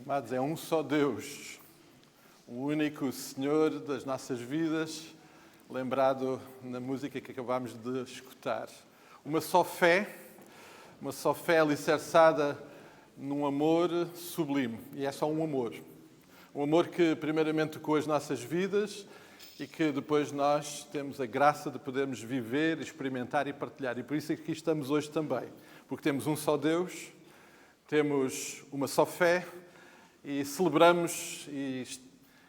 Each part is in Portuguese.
Amados, é um só Deus, o único Senhor das nossas vidas, lembrado na música que acabámos de escutar. Uma só fé alicerçada num amor sublime. E é só um amor. Um amor que primeiramente tocou as nossas vidas e que depois nós temos a graça de podermos viver, experimentar e partilhar. E por isso é que aqui estamos hoje também. Porque temos um só Deus, temos uma só fé, e celebramos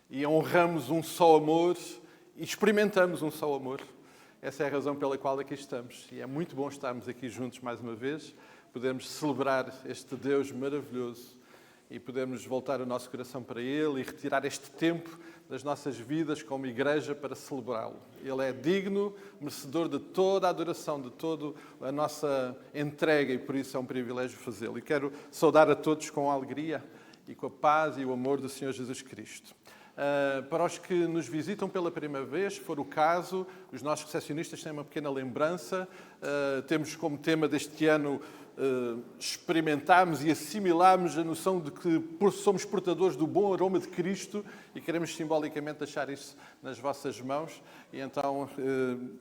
e honramos um só amor e experimentamos um só amor. Essa é a razão pela qual aqui estamos. E é muito bom estarmos aqui juntos mais uma vez, podermos celebrar este Deus maravilhoso e podermos voltar o nosso coração para Ele e retirar este tempo das nossas vidas como igreja para celebrá-lo. Ele é digno, merecedor de toda a adoração, de toda a nossa entrega e por isso é um privilégio fazê-lo. E quero saudar a todos com alegria e com a paz e o amor do Senhor Jesus Cristo. Para os que nos visitam pela primeira vez, se for o caso, os nossos recepcionistas têm uma pequena lembrança. Temos como tema deste ano experimentarmos e assimilarmos a noção de que somos portadores do bom aroma de Cristo e queremos simbolicamente deixar isso nas vossas mãos. E então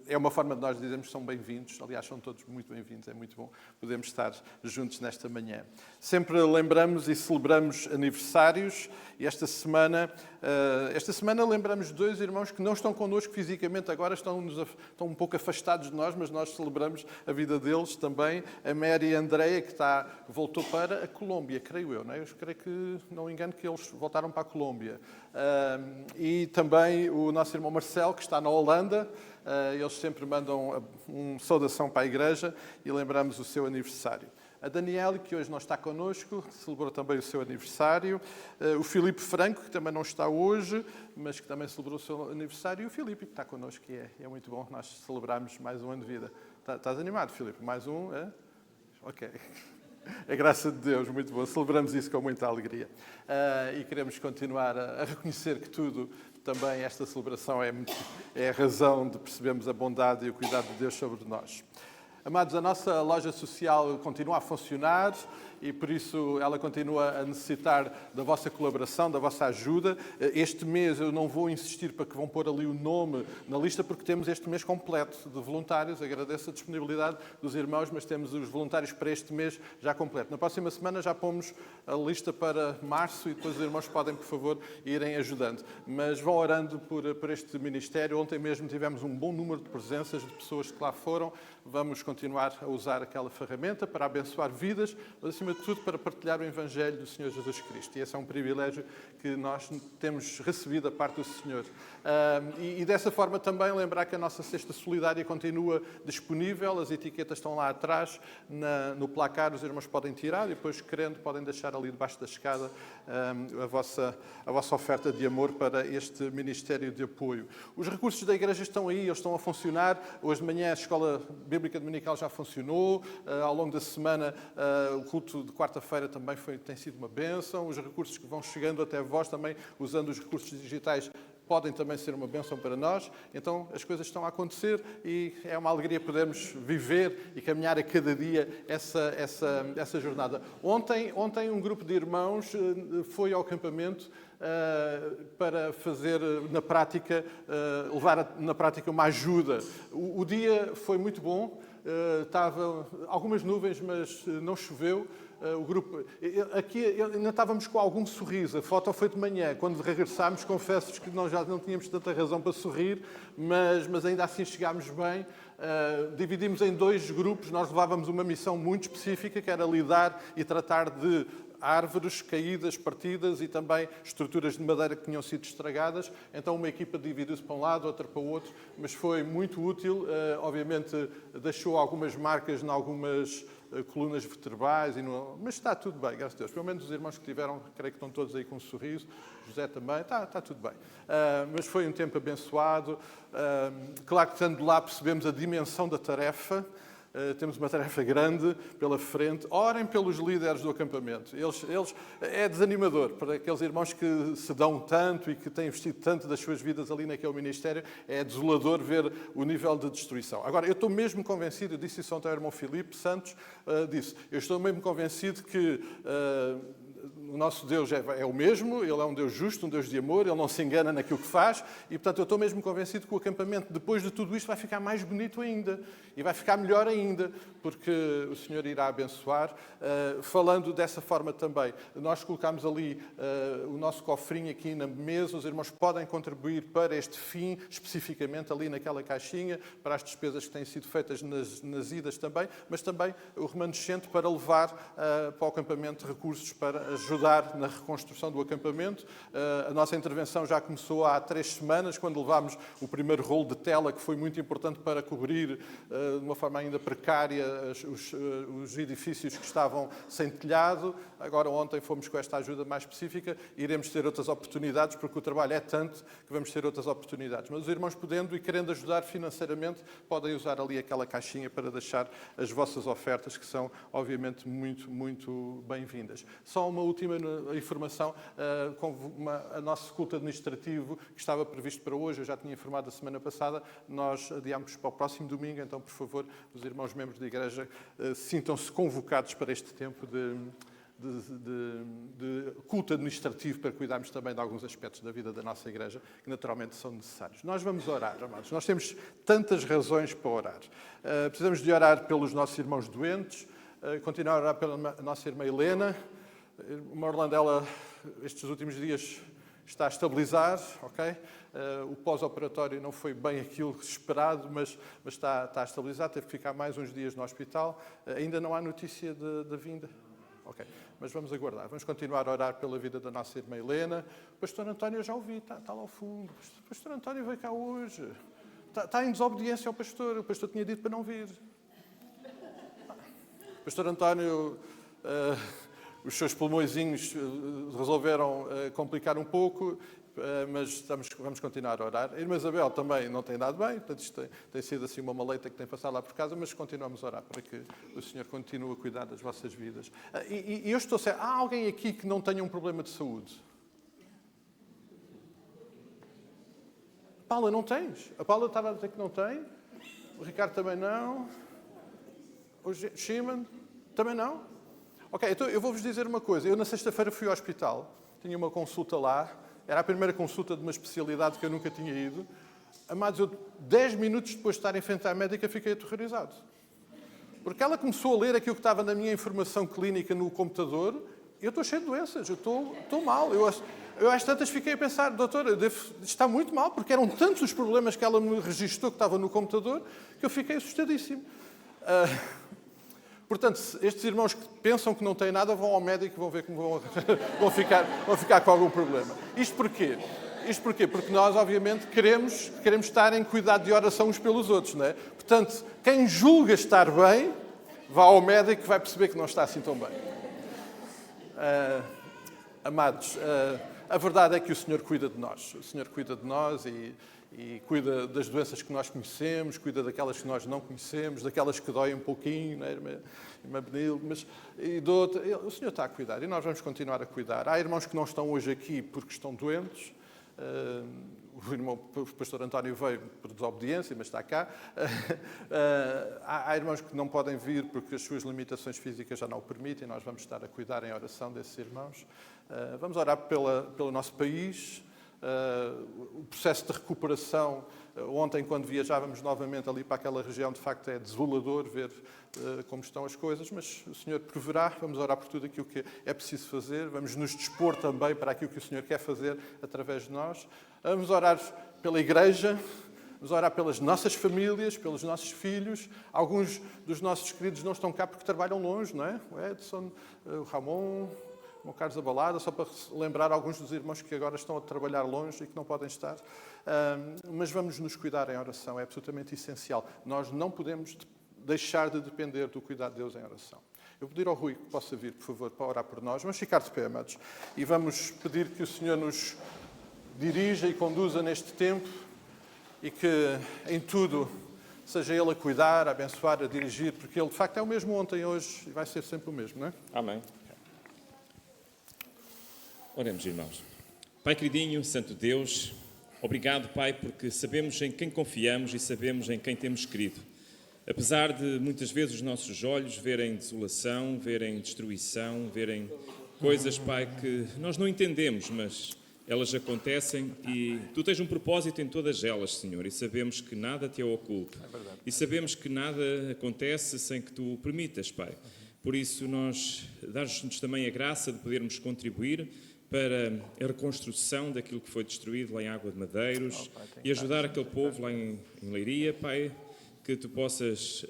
é uma forma de nós dizermos que são bem-vindos. Aliás, são todos muito bem-vindos. É muito bom podermos estar juntos nesta manhã. Sempre lembramos e celebramos aniversários e esta semana lembramos dois irmãos que não estão connosco fisicamente agora, estão um pouco afastados de nós, mas nós celebramos a vida deles também. A Mary e a Andreia, que voltou para a Colômbia, creio eu, não é? Eu creio que, não me engano, que eles voltaram para a Colômbia. E também o nosso irmão Marcelo, que está na Holanda. Eles sempre mandam uma saudação para a igreja e lembramos o seu aniversário. A Daniela, que hoje não está connosco, celebrou também o seu aniversário. O Filipe Franco, que também não está hoje, mas que também celebrou o seu aniversário. E o Filipe, que está connosco, e é muito bom nós celebrarmos mais um ano de vida. Estás animado, Filipe? Mais um? É? Ok. É graça de Deus, muito bom. Celebramos isso com muita alegria. E queremos continuar a reconhecer que tudo, também esta celebração é a razão de percebermos a bondade e o cuidado de Deus sobre nós. Amados, a nossa loja social continua a funcionar e, por isso, ela continua a necessitar da vossa colaboração, da vossa ajuda. Este mês eu não vou insistir para que vão pôr ali o nome na lista, porque temos este mês completo de voluntários. Agradeço a disponibilidade dos irmãos, mas temos os voluntários para este mês já completo. Na próxima semana já pomos a lista para março e depois os irmãos podem, por favor, irem ajudando. Mas vão orando por este ministério. Ontem mesmo tivemos um bom número de presenças de pessoas que lá foram. Vamos continuar a usar aquela ferramenta para abençoar vidas, mas acima de tudo para partilhar o Evangelho do Senhor Jesus Cristo. E esse é um privilégio que nós temos recebido da parte do Senhor. E dessa forma também lembrar que a nossa cesta solidária continua disponível, as etiquetas estão lá atrás, no placar, os irmãos podem tirar e depois, querendo, podem deixar ali debaixo da escada a vossa oferta de amor para este Ministério de Apoio. Os recursos da Igreja estão aí, eles estão a funcionar. Hoje de manhã a Escola Bíblica Dominical já funcionou. Ao longo da semana o culto de quarta-feira também tem sido uma bênção. Os recursos que vão chegando até vós também, usando os recursos digitais, podem também ser uma bênção para nós. Então as coisas estão a acontecer e é uma alegria podermos viver e caminhar a cada dia essa jornada. Ontem um grupo de irmãos foi ao acampamento para fazer na prática, levar na prática uma ajuda. O dia foi muito bom, estava algumas nuvens, mas não choveu. O grupo, aqui ainda estávamos com algum sorriso. A foto foi de manhã. Quando regressámos, confesso-vos que nós já não tínhamos tanta razão para sorrir, mas ainda assim chegámos bem. Dividimos em 2 grupos. Nós levávamos uma missão muito específica, que era lidar e tratar de árvores caídas, partidas e também estruturas de madeira que tinham sido estragadas. Então uma equipa dividiu-se para um lado, outra para o outro, mas foi muito útil. Obviamente deixou algumas marcas em algumas colunas vertebrais, mas está tudo bem, graças a Deus. Pelo menos os irmãos que tiveram, creio que estão todos aí com um sorriso. José também, está tudo bem. Mas foi um tempo abençoado. Claro que estando lá percebemos a dimensão da tarefa. Temos uma tarefa grande pela frente. Orem pelos líderes do acampamento. Eles é desanimador para aqueles irmãos que se dão tanto e que têm investido tanto das suas vidas ali naquele ministério. É desolador ver o nível de destruição. Agora, eu estou mesmo convencido, eu disse isso ontem ao irmão Filipe Santos, disse, eu estou mesmo convencido que o nosso Deus é o mesmo, Ele é um Deus justo, um Deus de amor, Ele não se engana naquilo que faz e, portanto, eu estou mesmo convencido que o acampamento, depois de tudo isto, vai ficar mais bonito ainda e vai ficar melhor ainda, porque o Senhor irá abençoar. Falando dessa forma também, nós colocámos ali o nosso cofrinho aqui na mesa, os irmãos podem contribuir para este fim, especificamente ali naquela caixinha, para as despesas que têm sido feitas nas idas também, mas também o remanescente para levar para o acampamento recursos para ajudar na reconstrução do acampamento. A nossa intervenção já começou há 3 semanas, quando levámos o primeiro rolo de tela, que foi muito importante para cobrir de uma forma ainda precária os edifícios que estavam sem telhado. Agora, ontem, fomos com esta ajuda mais específica. Iremos ter outras oportunidades, porque o trabalho é tanto que vamos ter outras oportunidades. Mas os irmãos, podendo e querendo ajudar financeiramente, podem usar ali aquela caixinha para deixar as vossas ofertas, que são, obviamente, muito, muito bem-vindas. Só uma última informação. O nosso culto administrativo, que estava previsto para hoje, eu já tinha informado a semana passada, nós adiámos para o próximo domingo, então, por favor, os irmãos membros da Igreja sintam-se convocados para este tempo de culto administrativo, para cuidarmos também de alguns aspectos da vida da nossa Igreja, que naturalmente são necessários. Nós vamos orar, amados. Nós temos tantas razões para orar. Precisamos de orar pelos nossos irmãos doentes, continuar a orar pela nossa irmã Helena. Uma Orlando, ela, estes últimos dias, está a estabilizar, ok? O pós-operatório não foi bem aquilo esperado, mas está a estabilizar, teve que ficar mais uns dias no hospital. Ainda não há notícia da vinda? Ok, mas vamos aguardar. Vamos continuar a orar pela vida da nossa irmã Helena. O pastor António, eu já ouvi, está lá ao fundo. O pastor António veio cá hoje. Está em desobediência ao pastor. O pastor tinha dito para não vir. O pastor António... os seus pulmõezinhos resolveram complicar um pouco, mas vamos continuar a orar. A irmã Isabel também não tem dado bem, portanto isto tem sido assim uma maleita que tem passado lá por casa, mas continuamos a orar para que o Senhor continue a cuidar das vossas vidas. E eu estou certo, há alguém aqui que não tenha um problema de saúde? Paula, não tens? A Paula estava a dizer que não tem? O Ricardo também não? O Shimon também não? Ok, então eu vou-vos dizer uma coisa. Eu na sexta-feira fui ao hospital, tinha uma consulta lá, era a primeira consulta de uma especialidade que eu nunca tinha ido. Amados, eu 10 minutos depois de estar em frente à médica fiquei aterrorizado. Porque ela começou a ler aquilo que estava na minha informação clínica no computador e eu estou cheio de doenças, eu estou mal. Eu às tantas fiquei a pensar, doutora, eu devo estar muito mal, porque eram tantos os problemas que ela me registrou que estavam no computador que eu fiquei assustadíssimo. Portanto, estes irmãos que pensam que não têm nada vão ao médico e vão ver como vão ficar com algum problema. Isto porquê? Porque nós, obviamente, queremos estar em cuidado de oração uns pelos outros, não é? Portanto, quem julga estar bem, vá ao médico e vai perceber que não está assim tão bem. Amados, a verdade é que o Senhor cuida de nós. O Senhor cuida de nós e cuida das doenças que nós conhecemos, cuida daquelas que nós não conhecemos, daquelas que doem um pouquinho, não é, irmã Benil? O Senhor está a cuidar e nós vamos continuar a cuidar. Há irmãos que não estão hoje aqui porque estão doentes, O pastor António veio por desobediência, mas está cá. Há irmãos que não podem vir porque as suas limitações físicas já não o permitem. Nós vamos estar a cuidar em oração desses irmãos. Vamos orar pelo nosso país. O processo de recuperação, ontem quando viajávamos novamente ali para aquela região, de facto é desolador ver como estão as coisas, mas o Senhor proverá. Vamos orar por tudo aquilo que é preciso fazer, vamos nos dispor também para aquilo que o Senhor quer fazer através de nós. Vamos orar pela Igreja, vamos orar pelas nossas famílias, pelos nossos filhos. Alguns dos nossos queridos não estão cá porque trabalham longe, não é? O Edson, o Ramon, o Carlos Abalada, só para lembrar alguns dos irmãos que agora estão a trabalhar longe e que não podem estar. Mas vamos nos cuidar em oração, é absolutamente essencial. Nós não podemos deixar de depender do cuidado de Deus em oração. Eu vou pedir ao Rui que possa vir, por favor, para orar por nós. Vamos ficar de pé, amados, e vamos pedir que o Senhor nos dirija e conduza neste tempo e que em tudo seja Ele a cuidar, a abençoar, a dirigir, porque Ele de facto é o mesmo ontem, hoje e vai ser sempre o mesmo, não é? Amém. Oremos, irmãos. Pai queridinho, Santo Deus, obrigado, Pai, porque sabemos em quem confiamos e sabemos em quem temos crido. Apesar de muitas vezes os nossos olhos verem desolação, verem destruição, verem coisas, Pai, que nós não entendemos, mas elas acontecem e Tu tens um propósito em todas elas, Senhor, e sabemos que nada Te é oculto. E sabemos que nada acontece sem que Tu o permitas, Pai. Por isso, nós dás-nos também a graça de podermos contribuir para a reconstrução daquilo que foi destruído lá em Água de Madeiros e ajudar aquele povo lá em Leiria, Pai, que Tu possas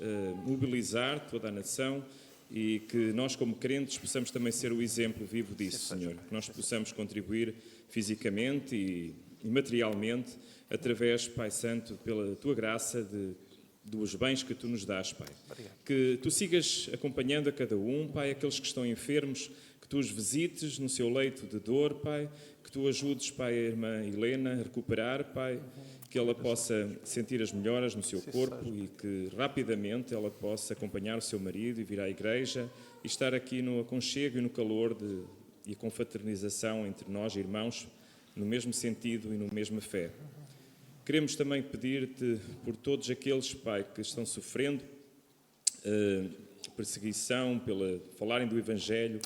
mobilizar toda a nação e que nós, como crentes, possamos também ser o exemplo vivo disso, Senhor. Que nós possamos contribuir fisicamente e materialmente através, Pai Santo, pela Tua graça dos bens que Tu nos dás, Pai. Que Tu sigas acompanhando a cada um, Pai, aqueles que estão enfermos, que Tu os visites no seu leito de dor, Pai, que Tu ajudes, Pai, a irmã Helena a recuperar, Pai, que ela possa sentir as melhoras no seu corpo e que rapidamente ela possa acompanhar o seu marido e vir à igreja e estar aqui no aconchego e no calor e a confraternização entre nós, irmãos, no mesmo sentido e na mesma fé. Queremos também pedir-te por todos aqueles, Pai, que estão sofrendo perseguição pela falarem do Evangelho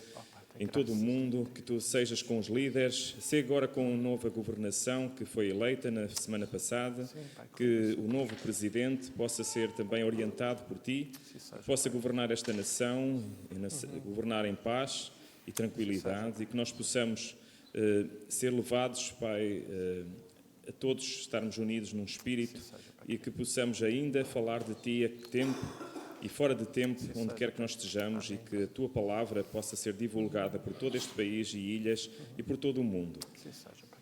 em todo o mundo, que Tu sejas com os líderes, seja agora com a nova governação que foi eleita na semana passada, que o novo presidente possa ser também orientado por Ti, que possa governar esta nação, governar em paz e tranquilidade e que nós possamos ser levados, Pai, a todos estarmos unidos num espírito e que possamos ainda falar de Ti a tempo e fora de tempo, onde quer que nós estejamos e que a Tua palavra possa ser divulgada por todo este país e ilhas e por todo o mundo.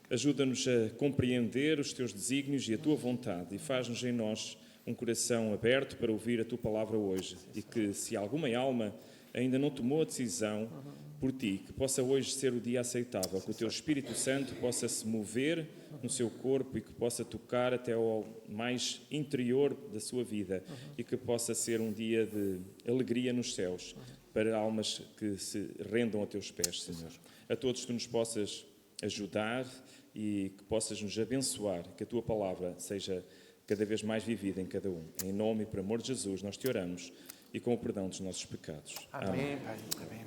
Ajuda-nos a compreender os Teus desígnios e a Tua vontade e faz-nos em nós um coração aberto para ouvir a Tua palavra hoje e que se alguma alma ainda não tomou a decisão por Ti, que possa hoje ser o dia aceitável, que o Teu Espírito Santo possa se mover no seu corpo e que possa tocar até ao mais interior da sua vida e que possa ser um dia de alegria nos céus para almas que se rendam a Teus pés, Senhor. A todos Tu nos possas ajudar e que possas nos abençoar, que a Tua palavra seja cada vez mais vivida em cada um. Em nome e por amor de Jesus nós Te oramos e com o perdão dos nossos pecados. Amém, Pai. Amém.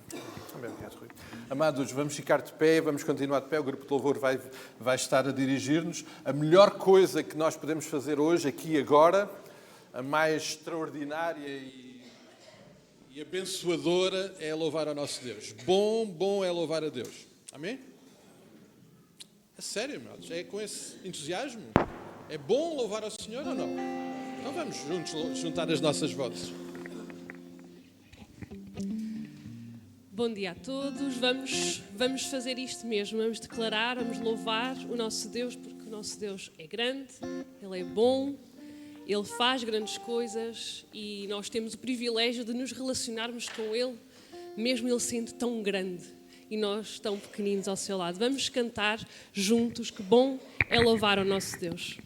Obrigado, Rui. Amados, vamos ficar de pé, vamos continuar de pé. O grupo de louvor vai estar a dirigir-nos. A melhor coisa que nós podemos fazer hoje, aqui e agora, a mais extraordinária e abençoadora, é louvar ao nosso Deus. Bom é louvar a Deus. Amém? É sério, amados? É com esse entusiasmo? É bom louvar ao Senhor ou não? Então vamos juntos juntar as nossas vozes. Bom dia a todos, vamos fazer isto mesmo, vamos declarar, vamos louvar o nosso Deus, porque o nosso Deus é grande, Ele é bom, Ele faz grandes coisas e nós temos o privilégio de nos relacionarmos com Ele, mesmo Ele sendo tão grande e nós tão pequeninos ao seu lado. Vamos cantar juntos, que bom é louvar o nosso Deus.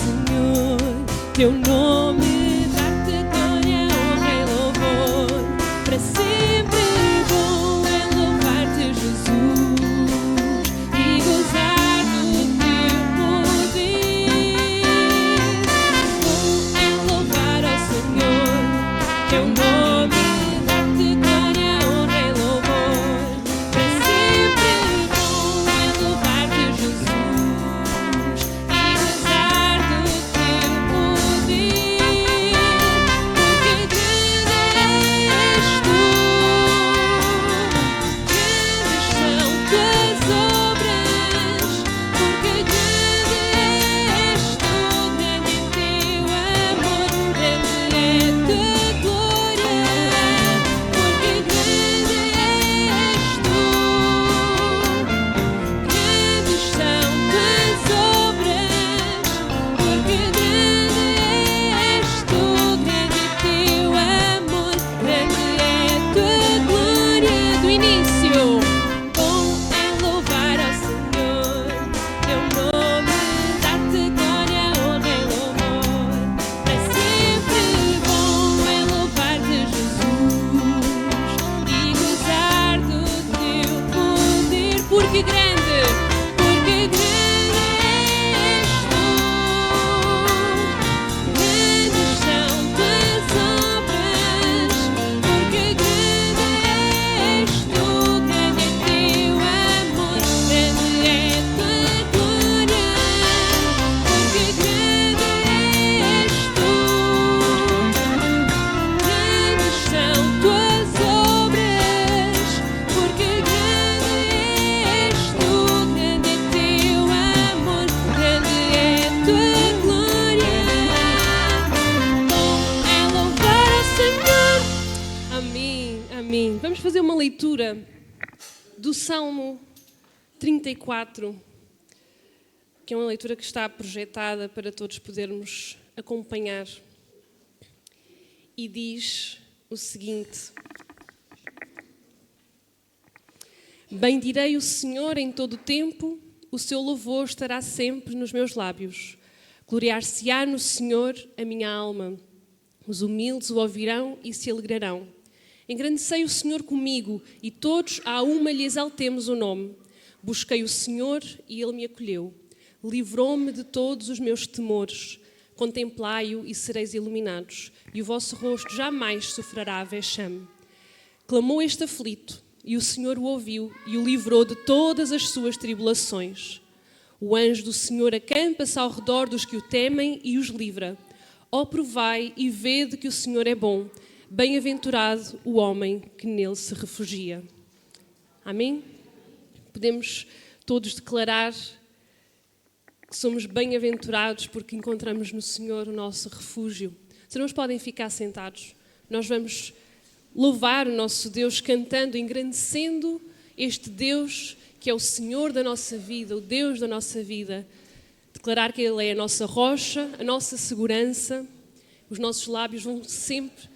Senhor, teu nome, dar-te glória, honra e louvor. Para sempre bom é louvar-te, Jesus, e gozar do teu poder. Bom é louvar ao Senhor, teu nome, dar-te glória, honra e louvor. Para sempre bom é louvar-te, Jesus, e gozar do teu poder. Porque grande és tu, grandes são tuas obras. Porque grande és tu, grande é teu amor, grande é tua glória. Porque grande és tu, grandes são tuas obras. Porque grande és tu, grande é teu amor, grande é tua glória. Do início, bom é louvar ao Senhor, teu nome, dar-te glória, honra e louvor. Para sempre bom é louvar-te, Jesus, e gozar do teu poder. Porque grande és tu, grandes são tuas obras. Porque grande és tu, grande é teu amor, grande é tua glória. Porque grande és tu, grandes são tuas obras. Porque grande és tu, grande é teu amor, grande é tua glória. Bom é louvar ao Senhor. Amém, amém. Vamos fazer uma leitura do Salmo 34, que é uma leitura que está projetada para todos podermos acompanhar. E diz o seguinte: bendirei o Senhor em todo o tempo, o seu louvor estará sempre nos meus lábios. Gloriar-se-á no Senhor a minha alma. Os humildes o ouvirão e se alegrarão. Engrandecei o Senhor comigo, e todos à uma lhe exaltemos o nome. Busquei o Senhor e ele me acolheu. Livrou-me de todos os meus temores. Contemplai-o e sereis iluminados, e o vosso rosto jamais sofrerá vexame. Clamou este aflito, e o Senhor o ouviu e o livrou de todas as suas tribulações. O anjo do Senhor acampa-se ao redor dos que o temem e os livra. Ó, provai e vede que o Senhor é bom. Bem-aventurado o homem que nele se refugia. Amém? Podemos todos declarar que somos bem-aventurados porque encontramos no Senhor o nosso refúgio. Os irmãos podem ficar sentados. Nós vamos louvar o nosso Deus cantando, engrandecendo este Deus que é o Senhor da nossa vida, o Deus da nossa vida. Declarar que Ele é a nossa rocha, a nossa segurança. Os nossos lábios vão sempre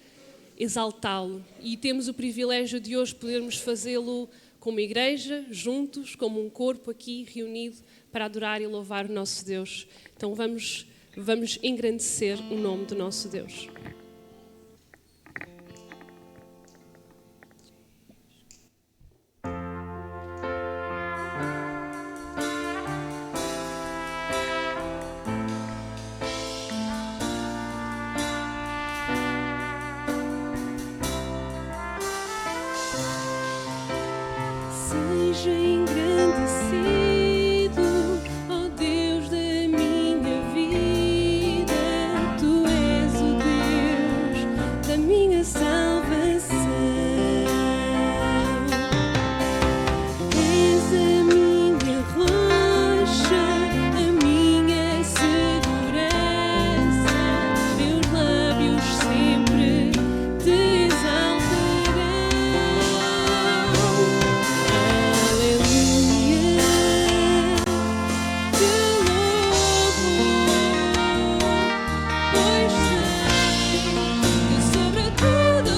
exaltá-lo. E temos o privilégio de hoje podermos fazê-lo como igreja, juntos, como um corpo aqui reunido para adorar e louvar o nosso Deus. Então vamos engrandecer o nome do nosso Deus. Seja engrandecido, ó Deus da minha vida. Tu és o Deus da minha salvação. És a minha rocha, a minha segurança. Meus lábios sempre te exaltarão. Pois sei que sobre tudo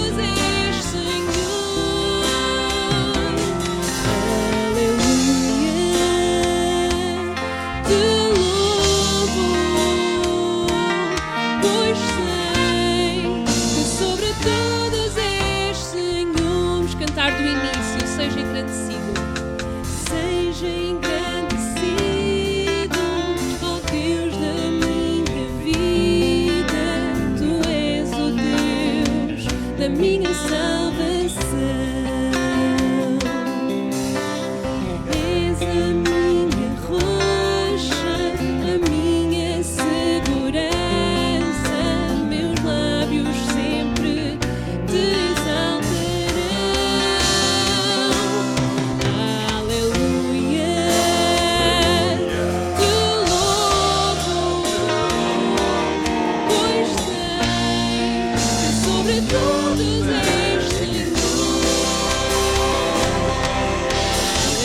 a minha salvação. És a minha rocha, a minha segurança. Meus lábios sempre te exaltarão. Aleluia, te louvo, pois sei que sobre todos és Senhor.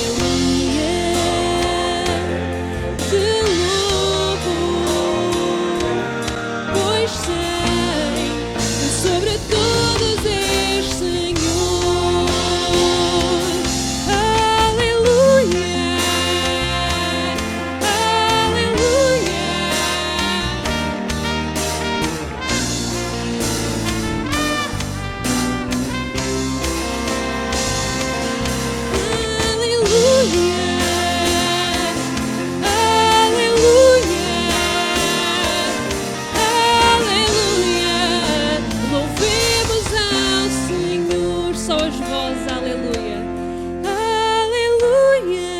Aleluia, te louvo, pois sei que sobre todos és Senhor. Aleluia, aleluia. Aleluia, aleluia, louvemos ao Senhor. Só as vozes, aleluia, aleluia,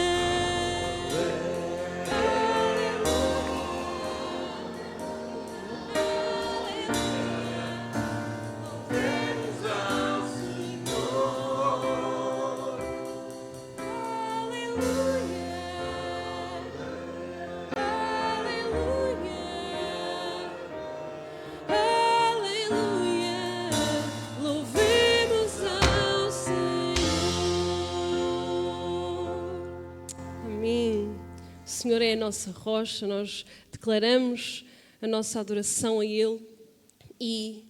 aleluia, louvemos ao Senhor. Amém. O Senhor é a nossa rocha, nós declaramos a nossa adoração a Ele e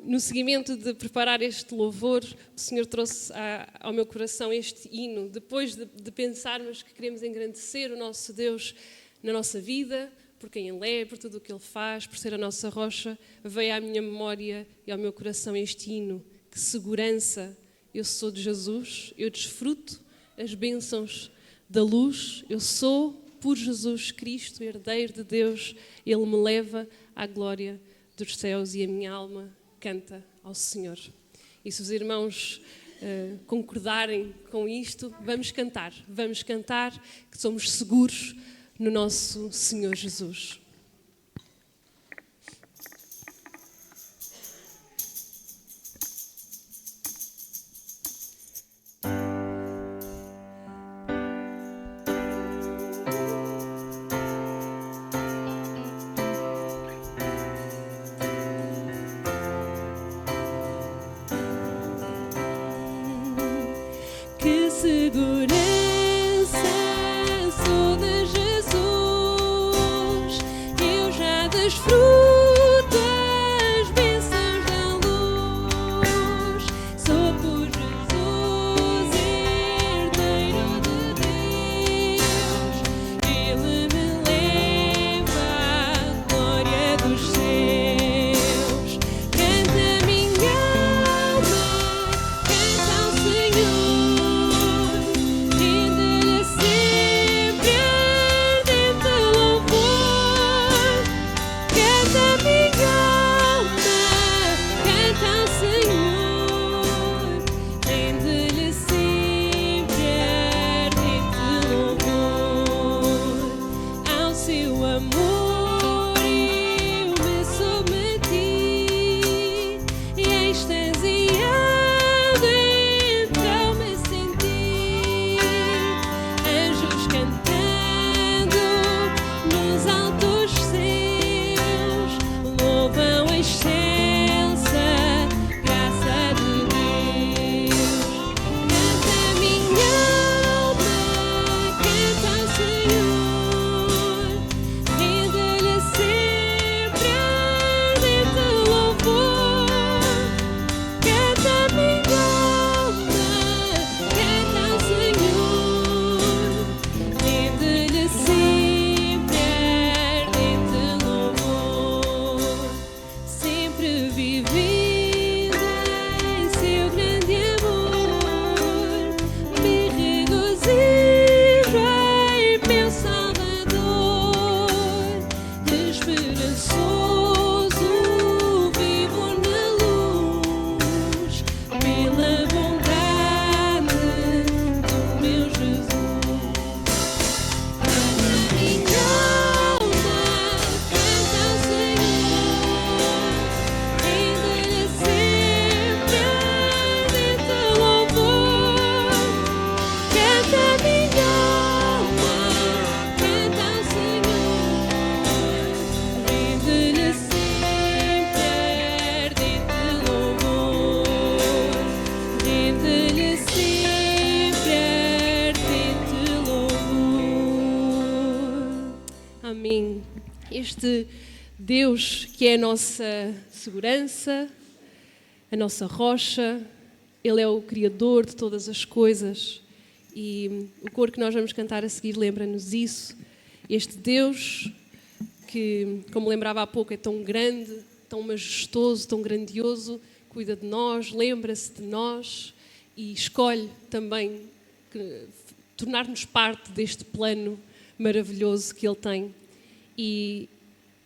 no seguimento de preparar este louvor, o Senhor trouxe ao meu coração este hino, depois de pensarmos que queremos engrandecer o nosso Deus na nossa vida, por quem Ele é, por tudo o que Ele faz, por ser a nossa rocha, veio à minha memória e ao meu coração este hino, que segurança, eu sou de Jesus, eu desfruto as bênçãos da luz, eu sou por Jesus Cristo, herdeiro de Deus, Ele me leva à glória dos céus e a minha alma canta ao Senhor. E se os irmãos concordarem com isto, vamos cantar que somos seguros no nosso Senhor Jesus. Que segurança sou de Jesus, este Deus que é a nossa segurança, a nossa rocha. Ele é o Criador de todas as coisas. E o coro que nós vamos cantar a seguir lembra-nos isso. Este Deus que, como lembrava há pouco, é tão grande, tão majestoso, tão grandioso, cuida de nós, lembra-se de nós e escolhe também tornar-nos parte deste plano maravilhoso que Ele tem. E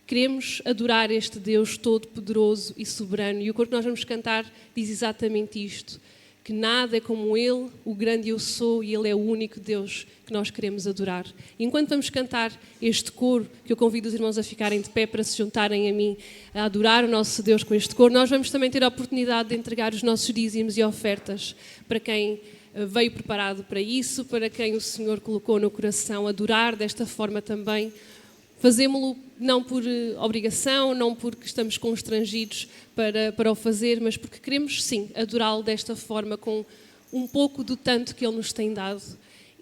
queremos adorar este Deus todo-poderoso e soberano. E o coro que nós vamos cantar diz exatamente isto, que nada é como Ele, o grande eu sou, e Ele é o único Deus que nós queremos adorar. E enquanto vamos cantar este coro, que eu convido os irmãos a ficarem de pé para se juntarem a mim, a adorar o nosso Deus com este coro, nós vamos também ter a oportunidade de entregar os nossos dízimos e ofertas para quem veio preparado para isso, para quem o Senhor colocou no coração, adorar desta forma também. Fazemo-lo não por obrigação, não porque estamos constrangidos para o fazer, mas porque queremos, sim, adorá-lo desta forma, com um pouco do tanto que Ele nos tem dado.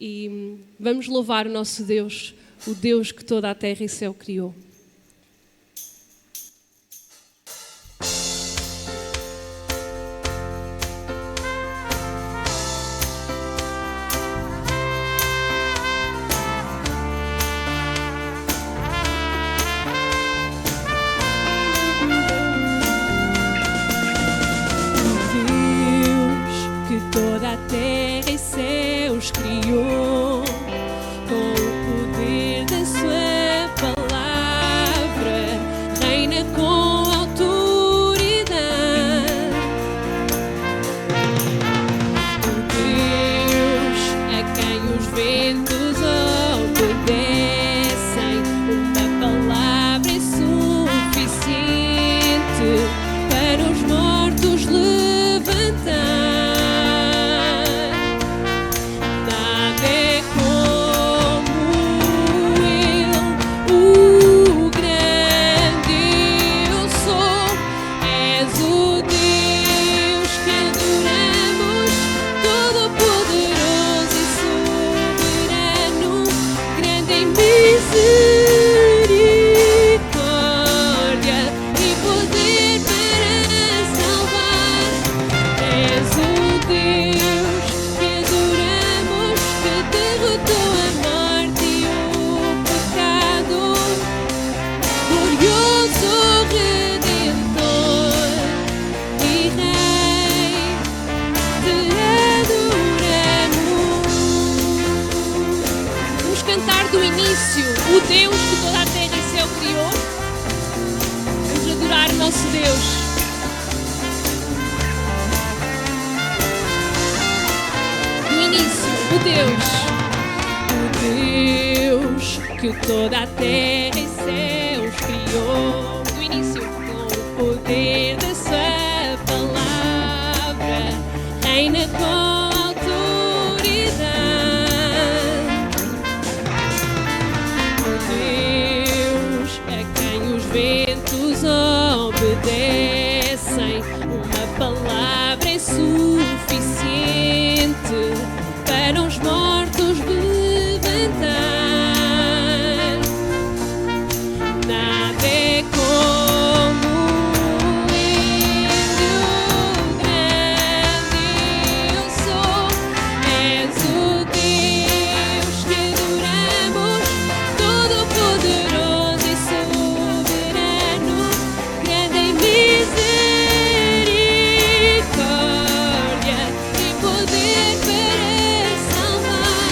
E vamos louvar o nosso Deus, o Deus que toda a terra e céu criou. Toda a terra e céus criou, com o poder da sua palavra, reina com autoridade. O Deus a quem os ventos obedecem, uma palavra é suficiente para os mortos levantar. O Deus que toda a terra e céu criou. Vamos adorar o nosso Deus. Do início, o Deus que toda a terra e céus criou. Do início, com o poder da sua palavra, reina com ventos obedecem, uma palavra é suficiente para os mortos levantar. Nada é como Ele, o grande eu sou. És o Deus que adoramos, todo-poderoso e soberano, grande em misericórdia e poder para salvar.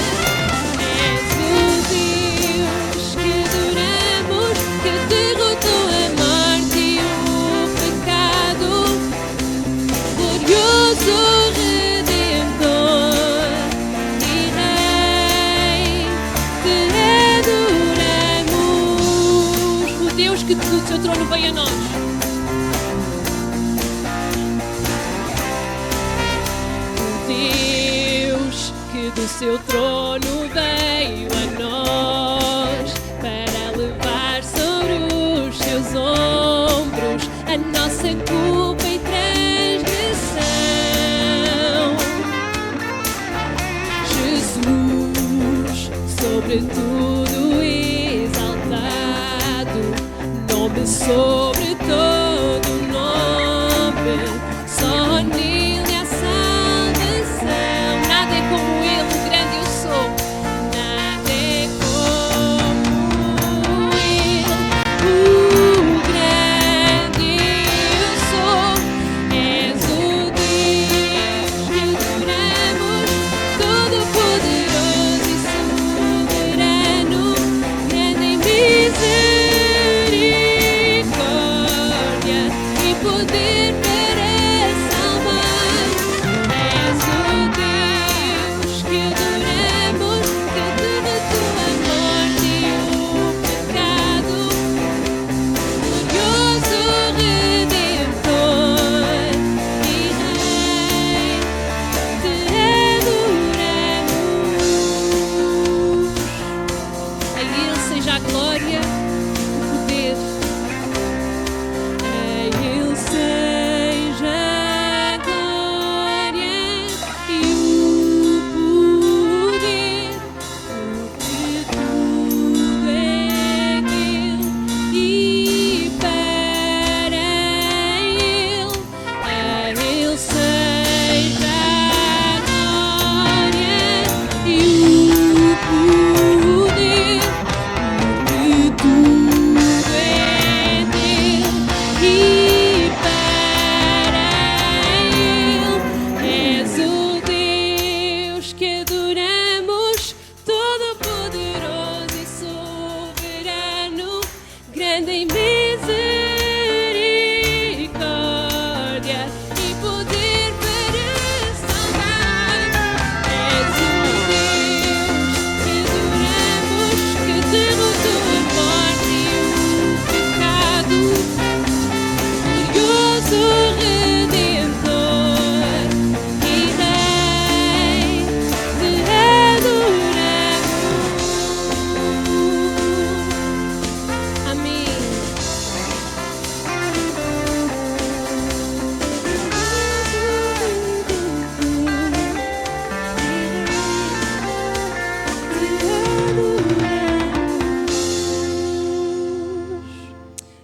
És o Deus que adoramos, que derrotou a morte e o pecado, glorioso Redentor e Rei, te adoramos. O Deus que do seu trono veio a nós. O Deus que do seu trono veio a nós, para levar sobre os seus ombros a nossa culpa e transgressão. Jesus, sobre tudo exaltado, Só nele há salvação. Nada é como ele, o grande eu sou. Nada é como ele, o grande eu sou. És o Deus que adoramos, todo-poderoso e soberano, grande em misericórdia e poder para salvar. És o Deus que adoramos, que derrotou a morte e o pecado, glorioso Redentor e Rei, te adoramos. A Ele seja a glória, o poder. A Ele seja a glória e o poder, porque tudo é dele e para Ele. A Ele seja a glória e o poder, porque tudo é dele e para Ele. És o Deus que adoramos, todo-poderoso e soberano, grande em misericórdia e poder para salvar. És o Deus que adoramos, que derrotou a morte e o pecado, glorioso Redentor e Rei, te adoramos. Amém.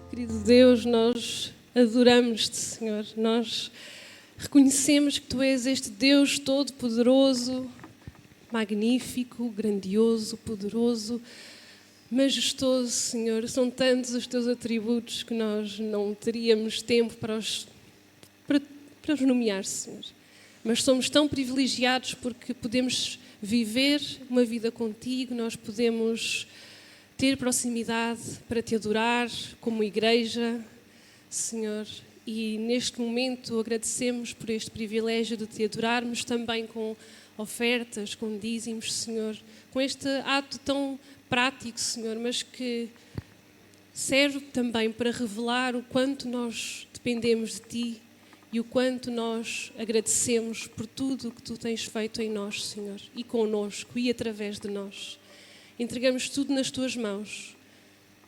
Querido Deus, nós adoramos-te, Senhor. Nós reconhecemos que Tu és este Deus todo-poderoso, magnífico, grandioso, poderoso, majestoso, Senhor. São tantos os Teus atributos que nós não teríamos tempo para os nomear, Senhor. Mas somos tão privilegiados porque podemos viver uma vida contigo, nós podemos ter proximidade para Te adorar como igreja, Senhor. E neste momento agradecemos por este privilégio de Te adorarmos também com ofertas, com dízimos, Senhor. Com este ato tão prático, Senhor, mas que serve também para revelar o quanto nós dependemos de Ti e o quanto nós agradecemos por tudo o que Tu tens feito em nós, Senhor, e connosco e através de nós. Entregamos tudo nas Tuas mãos.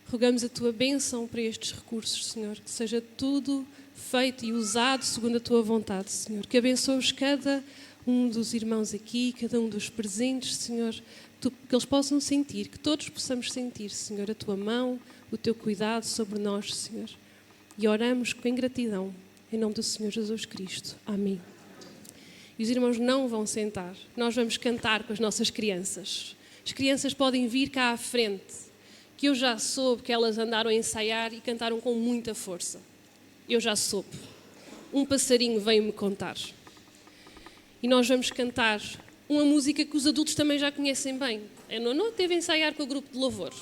Rogamos a Tua bênção para estes recursos, Senhor, que seja tudo feito e usado segundo a Tua vontade, Senhor. Que abençoes cada um dos irmãos aqui, cada um dos presentes, Senhor, que eles possam sentir, que todos possamos sentir, Senhor, a Tua mão, o Teu cuidado sobre nós, Senhor. E oramos com gratidão, em nome do Senhor Jesus Cristo. Amém. E os irmãos não vão sentar. Nós vamos cantar com as nossas crianças. As crianças podem vir cá à frente, que eu já soube que elas andaram a ensaiar e cantaram com muita força. Eu já soube. Um passarinho veio-me contar. E nós vamos cantar uma música que os adultos também já conhecem bem. A Nono teve a ensaiar com o grupo de louvor.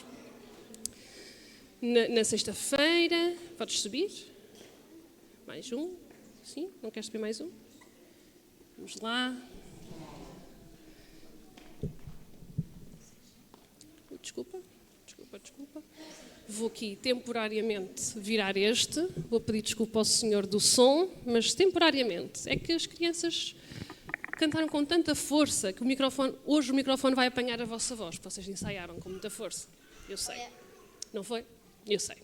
Na sexta-feira, podes subir? Mais um? Sim? Não queres subir mais um? Vamos lá. Desculpa. Vou aqui temporariamente virar este. Vou pedir desculpa ao senhor do som, mas temporariamente. É que as crianças cantaram com tanta força que hoje o microfone vai apanhar a vossa voz. Vocês ensaiaram com muita força. Eu sei. Não foi? Eu sei.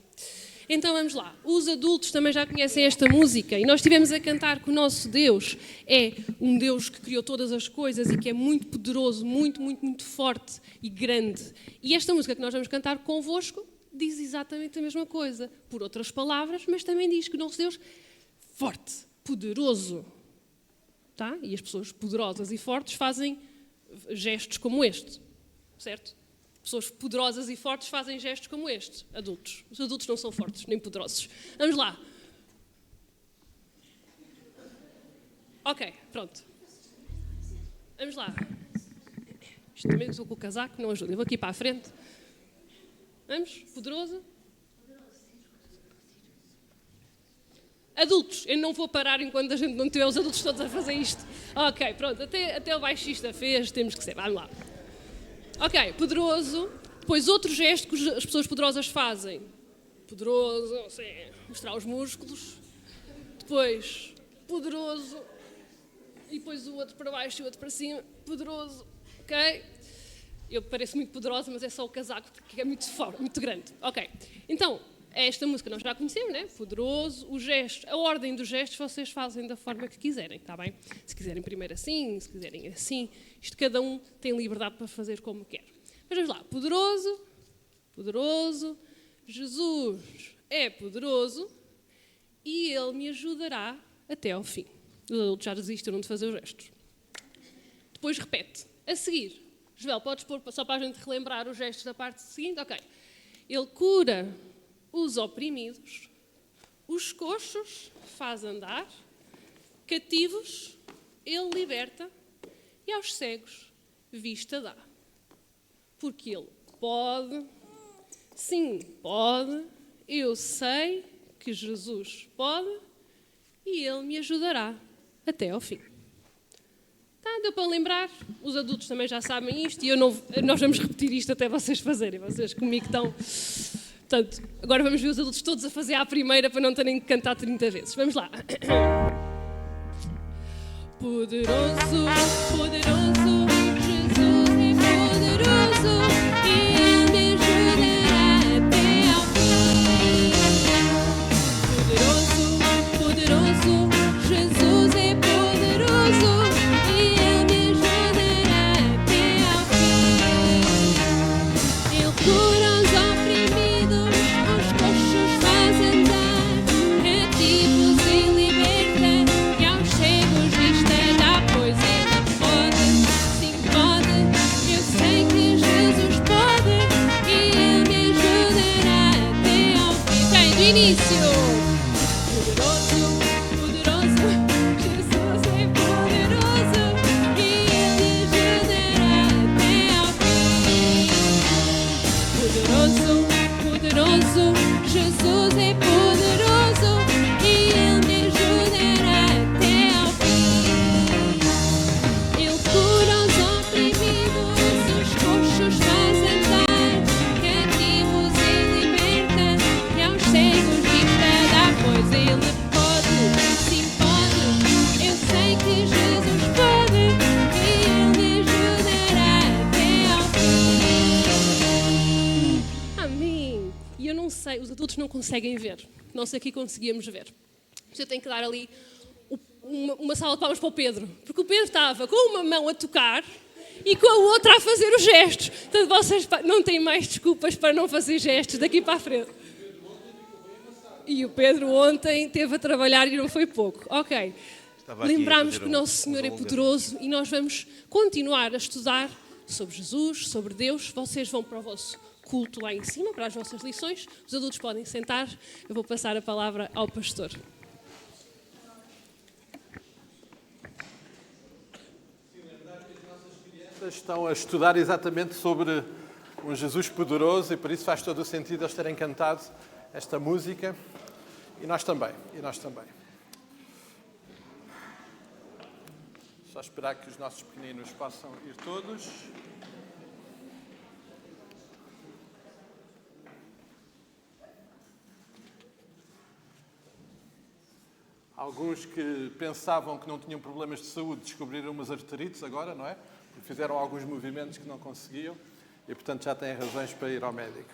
Então vamos lá. Os adultos também já conhecem esta música e nós estivemos a cantar que o nosso Deus é um Deus que criou todas as coisas e que é muito poderoso, muito, muito, muito forte e grande. E esta música que nós vamos cantar convosco diz exatamente a mesma coisa, por outras palavras, mas também diz que o nosso Deus é forte, poderoso. Tá? E as pessoas poderosas e fortes fazem gestos como este, certo? Pessoas poderosas e fortes fazem gestos como este, adultos. Os adultos não são fortes, nem poderosos. Vamos lá. Ok, pronto. Vamos lá. Isto também estou com o casaco, não ajuda. Eu vou aqui para a frente. Vamos? Poderoso? Adultos. Eu não vou parar enquanto a gente não tiver os adultos todos a fazer isto. Ok, pronto. Até o baixista fez, temos que ser. Vamos lá. Ok, poderoso. Depois outro gesto que as pessoas poderosas fazem. Poderoso, assim, mostrar os músculos. Depois, poderoso. E depois o outro para baixo e o outro para cima. Poderoso. Ok? Eu pareço muito poderosa, mas é só o casaco que é muito forte, muito grande. Ok. Então, esta música nós já conhecemos, né? Poderoso. O gesto, a ordem dos gestos vocês fazem da forma que quiserem, está bem? Se quiserem primeiro assim, se quiserem assim. Isto cada um tem liberdade para fazer como quer. Mas vamos lá. Poderoso. Poderoso. Jesus é poderoso e Ele me ajudará até ao fim. Os adultos já desistiram de fazer os gestos. Depois repete. A seguir. Joel, podes pôr só para a gente relembrar os gestos da parte seguinte? Ok. Ele cura os oprimidos, os coxos faz andar, cativos ele liberta e aos cegos vista dá. Porque ele pode, sim, pode, eu sei que Jesus pode e ele me ajudará até ao fim. Deu para lembrar, os adultos também já sabem isto e nós vamos repetir isto até vocês fazerem, vocês comigo estão... Portanto, agora vamos ver os adultos todos a fazer à primeira para não terem que cantar 30 vezes. Vamos lá. Poderoso, poderoso, Jesus é poderoso e Ele me ajudará até ao fim. Poderoso, poderoso, Jesus é poderoso. Os adultos não conseguem ver. Nós aqui conseguíamos ver. Você tem que dar ali uma salva de palmas para o Pedro. Porque o Pedro estava com uma mão a tocar e com a outra a fazer os gestos. Portanto, vocês não têm mais desculpas para não fazer gestos daqui para a frente. E o Pedro ontem esteve a trabalhar e não foi pouco. Ok. Lembramos que o nosso Senhor é poderoso e nós vamos continuar a estudar sobre Jesus, sobre Deus. Vocês vão para o vosso culto lá em cima, para as vossas lições. Os adultos podem sentar. Eu vou passar a palavra ao pastor. Estão a estudar exatamente sobre um Jesus poderoso e por isso faz todo o sentido eles terem cantado esta música. E nós também. Só esperar que os nossos pequeninos possam ir todos. Alguns que pensavam que não tinham problemas de saúde descobriram umas arterites agora, não é? Porque fizeram alguns movimentos que não conseguiam e, portanto, já têm razões para ir ao médico.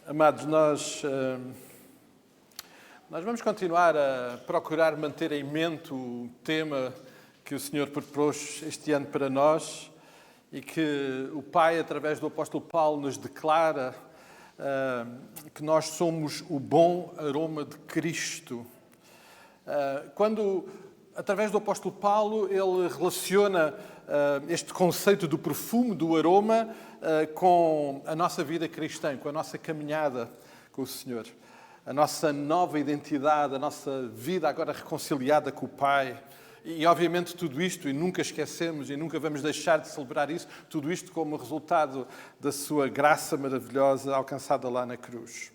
Amados, nós vamos continuar a procurar manter em mente o tema que o Senhor propôs este ano para nós e que o Pai, através do apóstolo Paulo, nos declara que nós somos o bom aroma de Cristo. Quando, através do apóstolo Paulo, ele relaciona este conceito do perfume, do aroma, com a nossa vida cristã, com a nossa caminhada com o Senhor. A nossa nova identidade, a nossa vida agora reconciliada com o Pai. E, obviamente, tudo isto, e nunca esquecemos e nunca vamos deixar de celebrar isso, tudo isto como resultado da sua graça maravilhosa alcançada lá na cruz.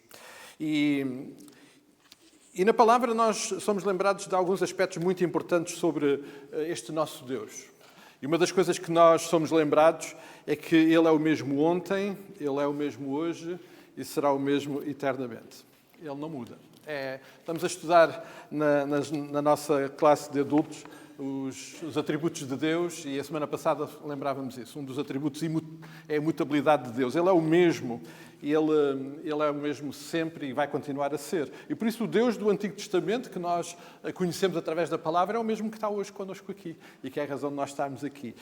E na palavra nós somos lembrados de alguns aspectos muito importantes sobre este nosso Deus. E uma das coisas que nós somos lembrados é que Ele é o mesmo ontem, Ele é o mesmo hoje e será o mesmo eternamente. Ele não muda. Estamos a estudar na nossa classe de adultos os atributos de Deus e a semana passada lembrávamos isso. Um dos atributos é a mutabilidade de Deus. Ele é o mesmo. Ele é o mesmo sempre e vai continuar a ser. E por isso o Deus do Antigo Testamento, que nós conhecemos através da palavra, é o mesmo que está hoje connosco aqui e que é a razão de nós estarmos aqui.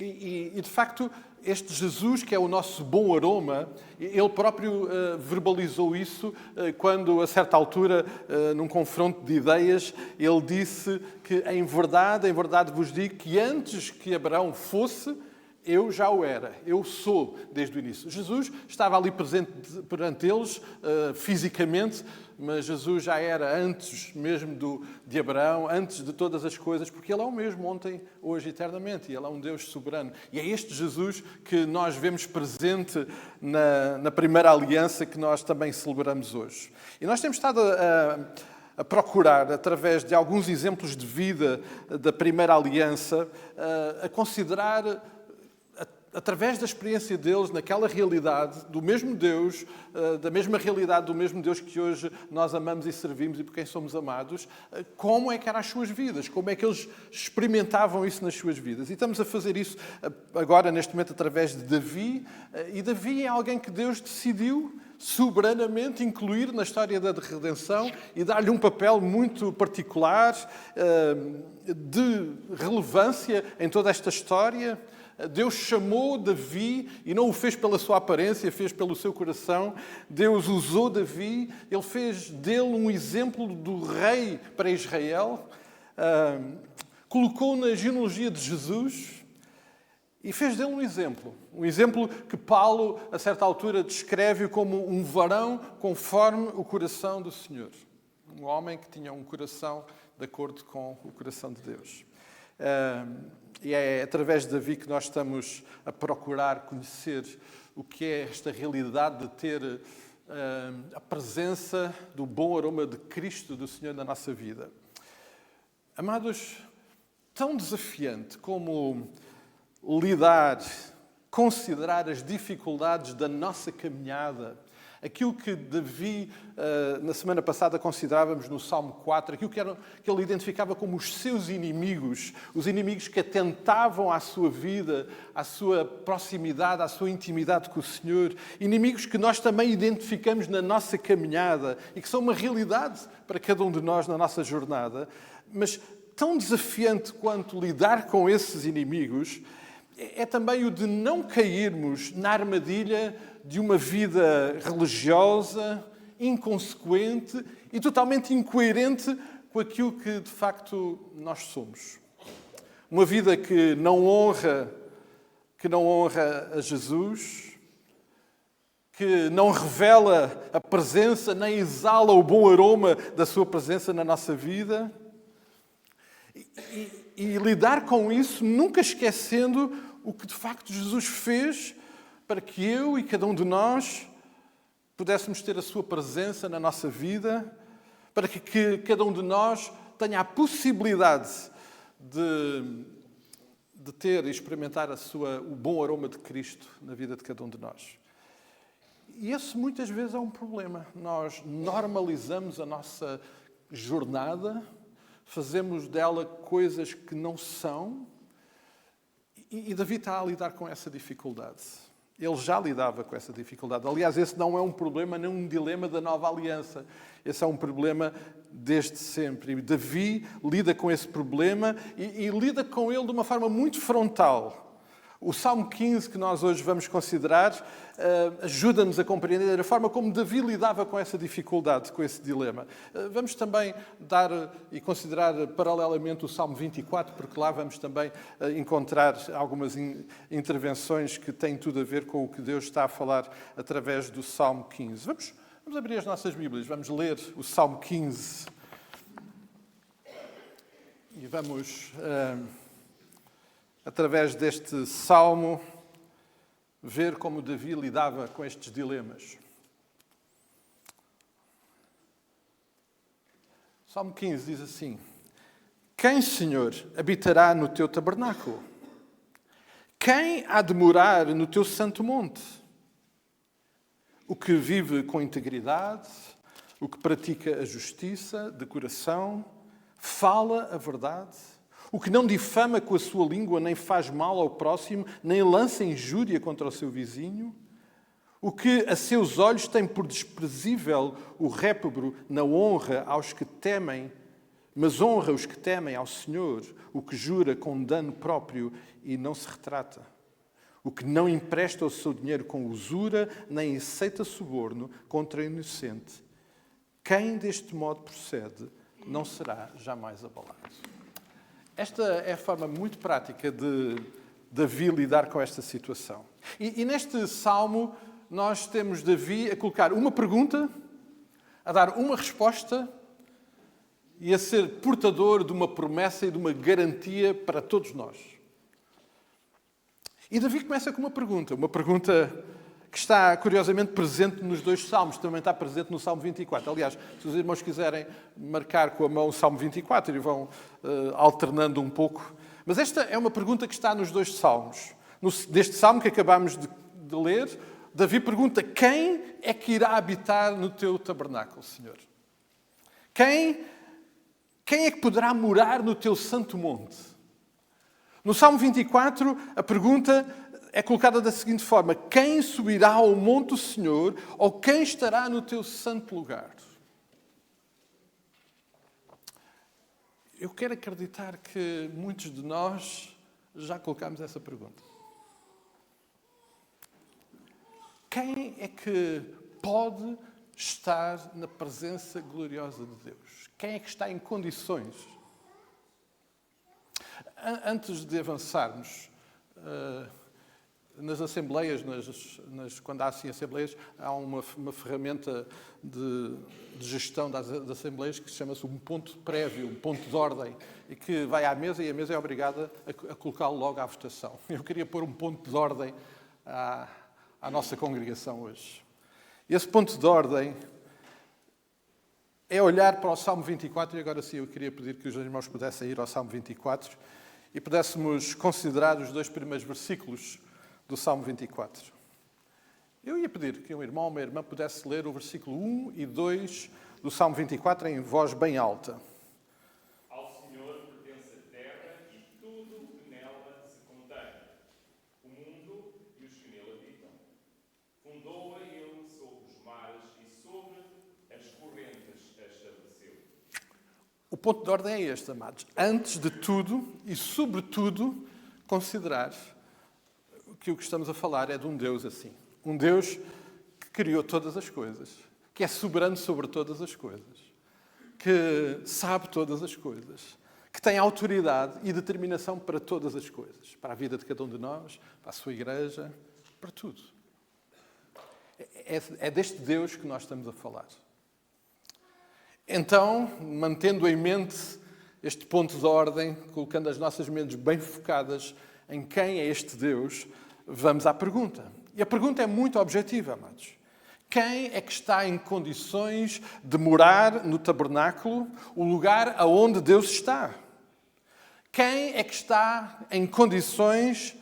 E de facto, este Jesus, que é o nosso bom aroma, ele próprio verbalizou isso quando, a certa altura, num confronto de ideias, ele disse que, em verdade vos digo que antes que Abraão fosse, eu já o era, eu sou desde o início. Jesus estava ali presente perante eles, fisicamente, mas Jesus já era antes mesmo de Abraão, antes de todas as coisas, porque Ele é o mesmo ontem, hoje e eternamente, e Ele é um Deus soberano. E é este Jesus que nós vemos presente na primeira aliança que nós também celebramos hoje. E nós temos estado a procurar, através de alguns exemplos de vida da primeira aliança, a considerar, através da experiência deles, naquela realidade do mesmo Deus, da mesma realidade do mesmo Deus que hoje nós amamos e servimos e por quem somos amados, como é que eram as suas vidas, como é que eles experimentavam isso nas suas vidas. E estamos a fazer isso agora, neste momento, através de Davi. E Davi é alguém que Deus decidiu soberanamente incluir na história da redenção e dar-lhe um papel muito particular, de relevância em toda esta história. Deus chamou Davi e não o fez pela sua aparência, fez pelo seu coração. Deus usou Davi, Ele fez dele um exemplo do rei para Israel, colocou na genealogia de Jesus e fez dele um exemplo que Paulo, a certa altura, descreve como um varão conforme o coração do Senhor. Um homem que tinha um coração de acordo com o coração de Deus. E é através de Davi que nós estamos a procurar conhecer o que é esta realidade de ter a presença do bom aroma de Cristo, do Senhor, na nossa vida. Amados, tão desafiante como considerar as dificuldades da nossa caminhada, aquilo que Davi, na semana passada, considerávamos no Salmo 4, aquilo que ele identificava como os seus inimigos, os inimigos que atentavam à sua vida, à sua proximidade, à sua intimidade com o Senhor, inimigos que nós também identificamos na nossa caminhada e que são uma realidade para cada um de nós na nossa jornada, mas tão desafiante quanto lidar com esses inimigos é também o de não cairmos na armadilha de uma vida religiosa, inconsequente e totalmente incoerente com aquilo que, de facto, nós somos. Uma vida que não honra a Jesus, que não revela a presença, nem exala o bom aroma da sua presença na nossa vida. E lidar com isso, nunca esquecendo o que de facto Jesus fez para que eu e cada um de nós pudéssemos ter a sua presença na nossa vida, para que cada um de nós tenha a possibilidade de ter e experimentar o bom aroma de Cristo na vida de cada um de nós. E esse muitas vezes é um problema. Nós normalizamos a nossa jornada, fazemos dela coisas que não são, e Davi está a lidar com essa dificuldade. Ele já lidava com essa dificuldade. Aliás, esse não é um problema nem um dilema da nova aliança. Esse é um problema desde sempre. E Davi lida com esse problema e lida com ele de uma forma muito frontal. O Salmo 15, que nós hoje vamos considerar, ajuda-nos a compreender a forma como Davi lidava com essa dificuldade, com esse dilema. Vamos também dar e considerar paralelamente o Salmo 24, porque lá vamos também encontrar algumas intervenções que têm tudo a ver com o que Deus está a falar através do Salmo 15. Vamos abrir as nossas Bíblias, vamos ler o Salmo 15 e vamos... através deste salmo, ver como Davi lidava com estes dilemas. Salmo 15 diz assim: Quem, Senhor, habitará no teu tabernáculo? Quem há de morar no teu santo monte? O que vive com integridade, o que pratica a justiça de coração, fala a verdade, o que não difama com a sua língua, nem faz mal ao próximo, nem lança injúria contra o seu vizinho, o que a seus olhos tem por desprezível o réprobo, não honra aos que temem, mas honra os que temem ao Senhor, o que jura com dano próprio e não se retrata, o que não empresta o seu dinheiro com usura, nem aceita suborno contra o inocente. Quem deste modo procede não será jamais abalado. Esta é a forma muito prática de Davi lidar com esta situação. E neste salmo nós temos Davi a colocar uma pergunta, a dar uma resposta e a ser portador de uma promessa e de uma garantia para todos nós. E Davi começa com uma pergunta que está curiosamente presente nos dois salmos, também está presente no Salmo 24. Aliás, se os irmãos quiserem marcar com a mão o Salmo 24 e vão alternando um pouco. Mas esta é uma pergunta que está nos dois salmos. Deste salmo que acabámos de ler, Davi pergunta: quem é que irá habitar no teu tabernáculo, Senhor? Quem é que poderá morar no teu santo monte? No Salmo 24, a pergunta é colocada da seguinte forma: quem subirá ao monte do Senhor, ou quem estará no teu santo lugar? Eu quero acreditar que muitos de nós já colocamos essa pergunta. Quem é que pode estar na presença gloriosa de Deus? Quem é que está em condições? Antes de avançarmos, nas assembleias, quando há assim assembleias, há uma ferramenta de gestão das assembleias que chama-se um ponto prévio, um ponto de ordem, e que vai à mesa e a mesa é obrigada a colocá-lo logo à votação. Eu queria pôr um ponto de ordem à nossa congregação hoje. Esse ponto de ordem é olhar para o Salmo 24, e agora sim eu queria pedir que os irmãos pudessem ir ao Salmo 24 e pudéssemos considerar os dois primeiros versículos do Salmo 24. Eu ia pedir que um irmão ou uma irmã pudesse ler o versículo 1 e 2 do Salmo 24 em voz bem alta. Ao Senhor pertence a terra e tudo o que nela se contém, o mundo e os que nele habitam. Fundou-a ele sobre os mares e sobre as correntes a estabeleceu. O ponto de ordem é este, amados. Antes de tudo e sobretudo, considerar que o que estamos a falar é de um Deus assim. Um Deus que criou todas as coisas, que é soberano sobre todas as coisas, que sabe todas as coisas, que tem autoridade e determinação para todas as coisas, para a vida de cada um de nós, para a sua igreja, para tudo. É deste Deus que nós estamos a falar. Então, mantendo em mente este ponto de ordem, colocando as nossas mentes bem focadas em quem é este Deus, vamos à pergunta. E a pergunta é muito objetiva, amados. Quem é que está em condições de morar no tabernáculo, o lugar aonde Deus está? Quem é que está em condições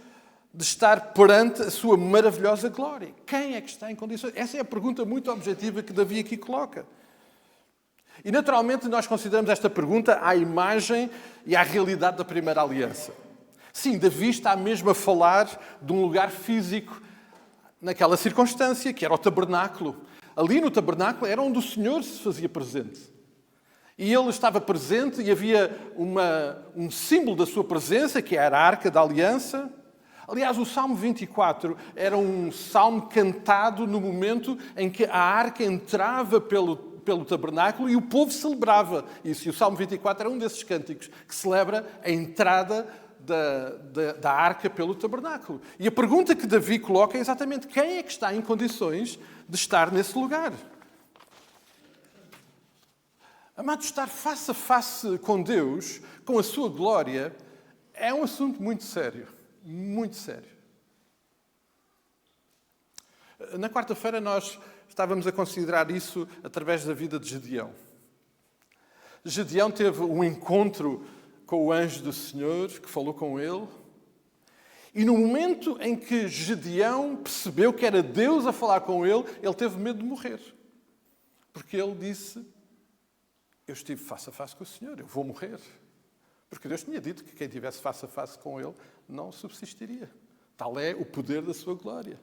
de estar perante a sua maravilhosa glória? Quem é que está em condições? Essa é a pergunta muito objetiva que Davi aqui coloca. E naturalmente nós consideramos esta pergunta à imagem e à realidade da primeira aliança. Sim, Davi está mesmo a falar de um lugar físico naquela circunstância, que era o tabernáculo. Ali no tabernáculo era onde o Senhor se fazia presente. E ele estava presente e havia um símbolo da sua presença, que era a Arca da Aliança. Aliás, o Salmo 24 era um salmo cantado no momento em que a arca entrava pelo tabernáculo e o povo celebrava isso. E o Salmo 24 era um desses cânticos que celebra a entrada da arca pelo tabernáculo. E a pergunta que Davi coloca é exatamente quem é que está em condições de estar nesse lugar? Amado, estar face a face com Deus, com a sua glória, é um assunto muito sério. Muito sério. Na quarta-feira nós estávamos a considerar isso através da vida de Gedeão. Gedeão teve um encontro com o anjo do Senhor, que falou com ele. E no momento em que Gedeão percebeu que era Deus a falar com ele teve medo de morrer. Porque ele disse, eu estive face a face com o Senhor, eu vou morrer. Porque Deus tinha dito que quem estivesse face a face com ele não subsistiria. Tal é o poder da sua glória.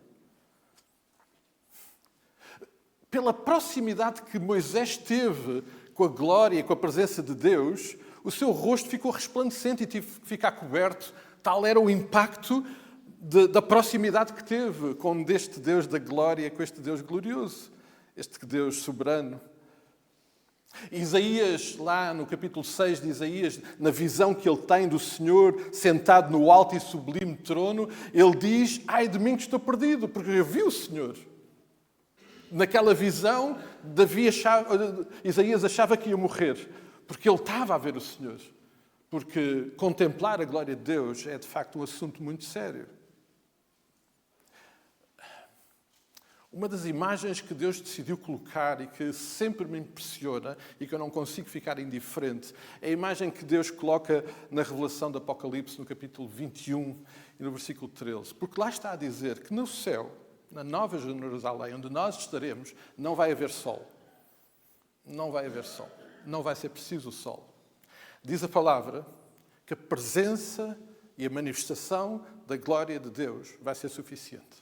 Pela proximidade que Moisés teve com a glória e com a presença de Deus, o seu rosto ficou resplandecente e teve que ficar coberto. Tal era o impacto da proximidade que teve com este Deus da glória, com este Deus glorioso, este Deus soberano. Isaías, lá no capítulo 6 de Isaías, na visão que ele tem do Senhor sentado no alto e sublime trono, ele diz, ai de mim que estou perdido, porque eu vi o Senhor. Naquela visão, Isaías achava que ia morrer, porque ele estava a ver o Senhor. Porque contemplar a glória de Deus é, de facto, um assunto muito sério. Uma das imagens que Deus decidiu colocar e que sempre me impressiona e que eu não consigo ficar indiferente é a imagem que Deus coloca na revelação do Apocalipse, no capítulo 21 e no versículo 13. Porque lá está a dizer que no céu, na Nova Jerusalém, onde nós estaremos, não vai haver sol. Não vai haver sol. Não vai ser preciso o sol. Diz a palavra que a presença e a manifestação da glória de Deus vai ser suficiente.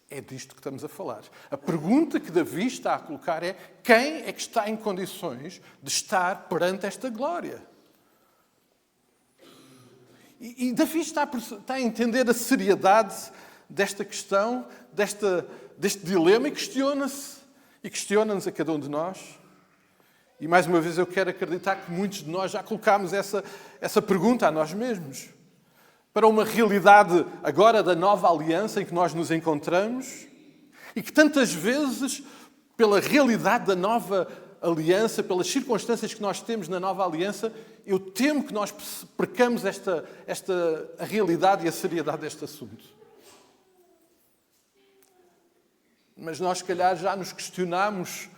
É disto que estamos a falar. A pergunta que Davi está a colocar é quem é que está em condições de estar perante esta glória? E Davi está a entender a seriedade desta questão, deste dilema e questiona-se. E questiona-nos a cada um de nós. E mais uma vez eu quero acreditar que muitos de nós já colocámos essa pergunta a nós mesmos. Para uma realidade agora da nova aliança em que nós nos encontramos e que tantas vezes, pela realidade da nova aliança, pelas circunstâncias que nós temos na nova aliança, eu temo que nós percamos a realidade e a seriedade deste assunto. Mas nós, se calhar, já nos questionamos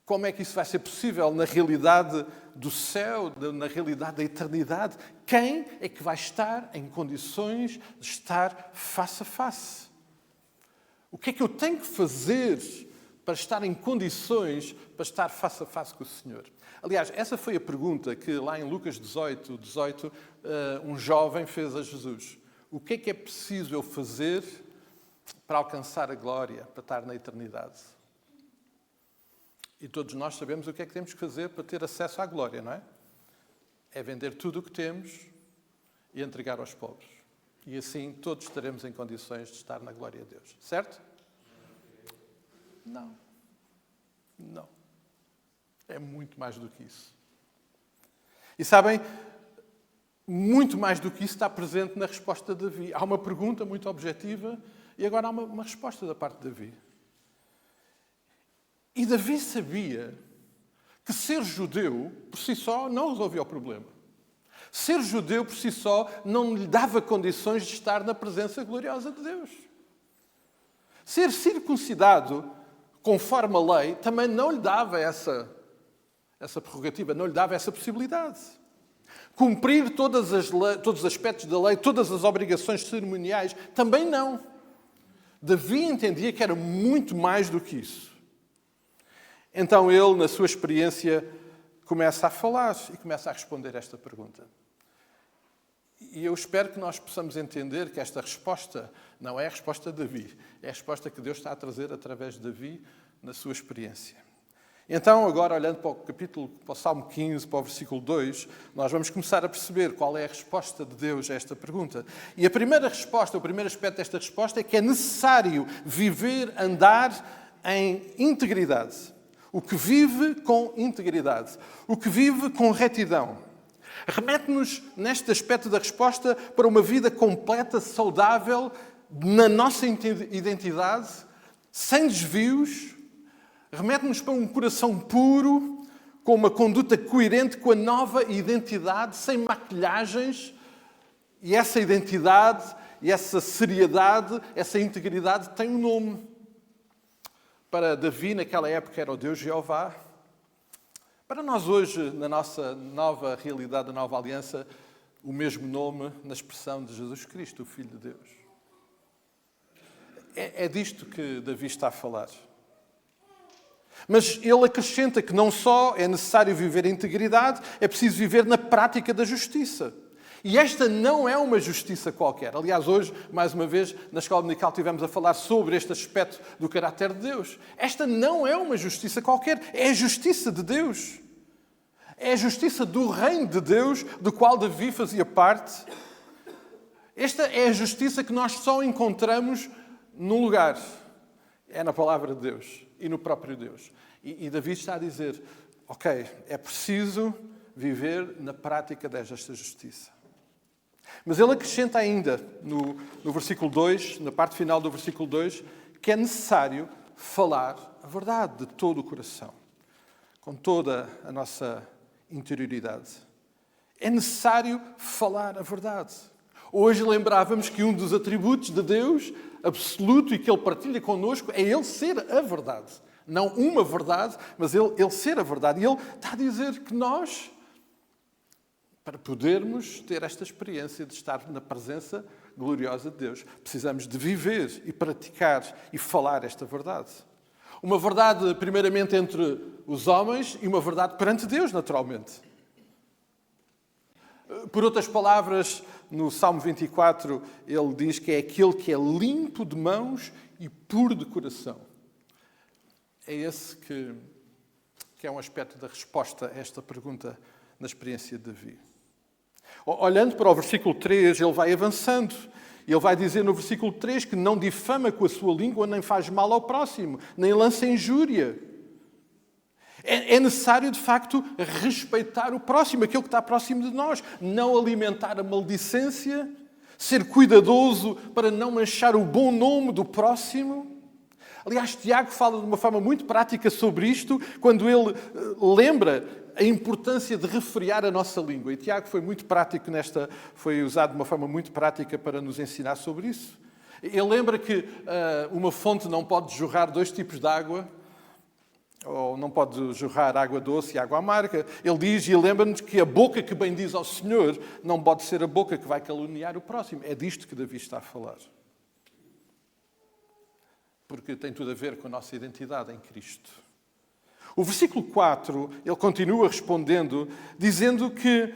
como é que isso vai ser possível na realidade do céu, na realidade da eternidade. Quem é que vai estar em condições de estar face a face? O que é que eu tenho que fazer para estar em condições para estar face a face com o Senhor? Aliás, essa foi a pergunta que lá em Lucas 18, um jovem fez a Jesus. O que é preciso eu fazer para alcançar a glória, para estar na eternidade? E todos nós sabemos o que é que temos que fazer para ter acesso à glória, não é? É vender tudo o que temos e entregar aos pobres. E assim todos estaremos em condições de estar na glória de Deus. Certo? Não. Não. É muito mais do que isso. E sabem, muito mais do que isso está presente na resposta de Davi. Há uma pergunta muito objetiva e agora há uma resposta da parte de Davi. E Davi sabia que ser judeu, por si só, não resolvia o problema. Ser judeu, por si só, não lhe dava condições de estar na presença gloriosa de Deus. Ser circuncidado, conforme a lei, também não lhe dava essa prerrogativa, não lhe dava essa possibilidade. Cumprir todos os aspectos da lei, todas as obrigações cerimoniais, também não. Davi entendia que era muito mais do que isso. Então ele, na sua experiência, começa a falar e começa a responder esta pergunta. E eu espero que nós possamos entender que esta resposta não é a resposta de Davi, é a resposta que Deus está a trazer através de Davi na sua experiência. Então, agora, olhando para o Salmo 15, para o versículo 2, nós vamos começar a perceber qual é a resposta de Deus a esta pergunta. E a primeira resposta, o primeiro aspecto desta resposta é que é necessário viver, andar em integridade. O que vive com integridade. O que vive com retidão. Remete-nos, neste aspecto da resposta, para uma vida completa, saudável, na nossa identidade, sem desvios. Remete-nos para um coração puro, com uma conduta coerente com a nova identidade, sem maquilhagens. E essa identidade, e essa seriedade, essa integridade tem um nome. Para Davi, naquela época, era o Deus Jeová. Para nós hoje, na nossa nova realidade, da nova aliança, o mesmo nome na expressão de Jesus Cristo, o Filho de Deus. É disto que Davi está a falar. Mas ele acrescenta que não só é necessário viver a integridade, é preciso viver na prática da justiça. E esta não é uma justiça qualquer. Aliás, hoje, mais uma vez, na Escola Dominical estivemos a falar sobre este aspecto do caráter de Deus. Esta não é uma justiça qualquer, é a justiça de Deus. É a justiça do reino de Deus, do qual Davi fazia parte. Esta é a justiça que nós só encontramos num lugar. É na palavra de Deus e no próprio Deus. E Davi está a dizer, ok, é preciso viver na prática desta justiça. Mas ele acrescenta ainda, no versículo 2, na parte final do versículo 2, que é necessário falar a verdade de todo o coração, com toda a nossa interioridade. É necessário falar a verdade. Hoje lembrávamos que um dos atributos de Deus, absoluto, e que Ele partilha connosco, é Ele ser a verdade. Não uma verdade, mas Ele ser a verdade. E Ele está a dizer que nós, para podermos ter esta experiência de estar na presença gloriosa de Deus, precisamos de viver e praticar e falar esta verdade. Uma verdade, primeiramente, entre os homens e uma verdade perante Deus, naturalmente. Por outras palavras, no Salmo 24, ele diz que é aquele que é limpo de mãos e puro de coração. É esse que é um aspecto da resposta a esta pergunta na experiência de Davi. Olhando para o versículo 3, ele vai avançando. Ele vai dizer no versículo 3 que não difama com a sua língua, nem faz mal ao próximo, nem lança injúria. É necessário, de facto, respeitar o próximo, aquele que está próximo de nós. Não alimentar a maledicência, ser cuidadoso para não manchar o bom nome do próximo. Aliás, Tiago fala de uma forma muito prática sobre isto, quando ele lembra a importância de refrear a nossa língua. E Tiago foi muito prático foi usado de uma forma muito prática para nos ensinar sobre isso. Ele lembra que uma fonte não pode jorrar 2 tipos de água, ou não pode jorrar água doce e água amarga. Ele diz, e lembra-nos que a boca que bendiz ao Senhor não pode ser a boca que vai caluniar o próximo. É disto que Davi está a falar. Porque tem tudo a ver com a nossa identidade em Cristo. O versículo 4, ele continua respondendo, dizendo que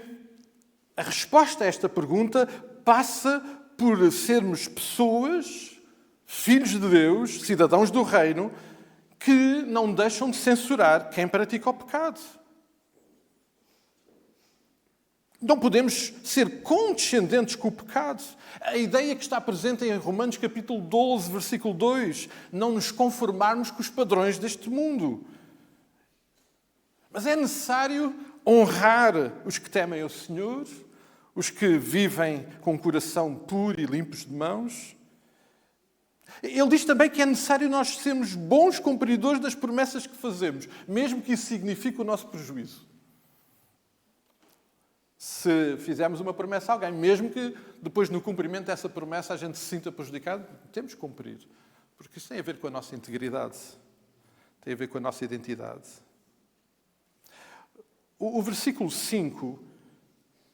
a resposta a esta pergunta passa por sermos pessoas, filhos de Deus, cidadãos do reino, que não deixam de censurar quem pratica o pecado. Não podemos ser condescendentes com o pecado. A ideia que está presente em Romanos capítulo 12, versículo 2, não nos conformarmos com os padrões deste mundo. Mas é necessário honrar os que temem ao Senhor, os que vivem com o coração puro e limpos de mãos. Ele diz também que é necessário nós sermos bons cumpridores das promessas que fazemos, mesmo que isso signifique o nosso prejuízo. Se fizermos uma promessa a alguém, mesmo que depois no cumprimento dessa promessa a gente se sinta prejudicado, temos que cumprir. Porque isso tem a ver com a nossa integridade, tem a ver com a nossa identidade. O versículo 5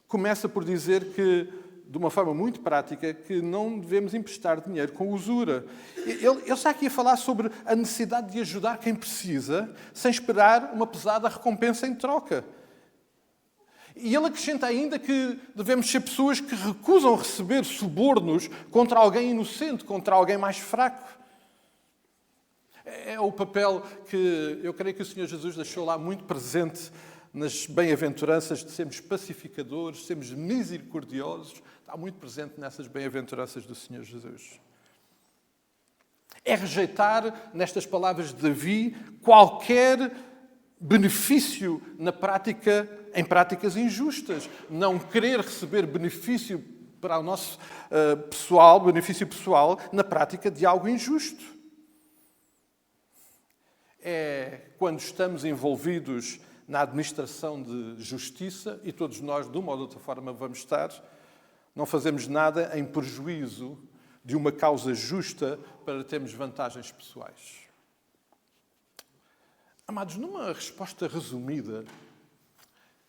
começa por dizer que, de uma forma muito prática, que não devemos emprestar dinheiro com usura. Ele está aqui a falar sobre a necessidade de ajudar quem precisa, sem esperar uma pesada recompensa em troca. E ele acrescenta ainda que devemos ser pessoas que recusam receber subornos contra alguém inocente, contra alguém mais fraco. É o papel que eu creio que o Senhor Jesus deixou lá muito presente nas bem-aventuranças de sermos pacificadores, sermos misericordiosos. Está muito presente nessas bem-aventuranças do Senhor Jesus. É rejeitar, nestas palavras de Davi, qualquer benefício na prática, em práticas injustas. Não querer receber benefício para o nosso pessoal, benefício pessoal, na prática de algo injusto. É quando estamos envolvidos na administração de justiça, e todos nós, de uma ou de outra forma, vamos estar, não fazemos nada em prejuízo de uma causa justa para termos vantagens pessoais. Amados, numa resposta resumida,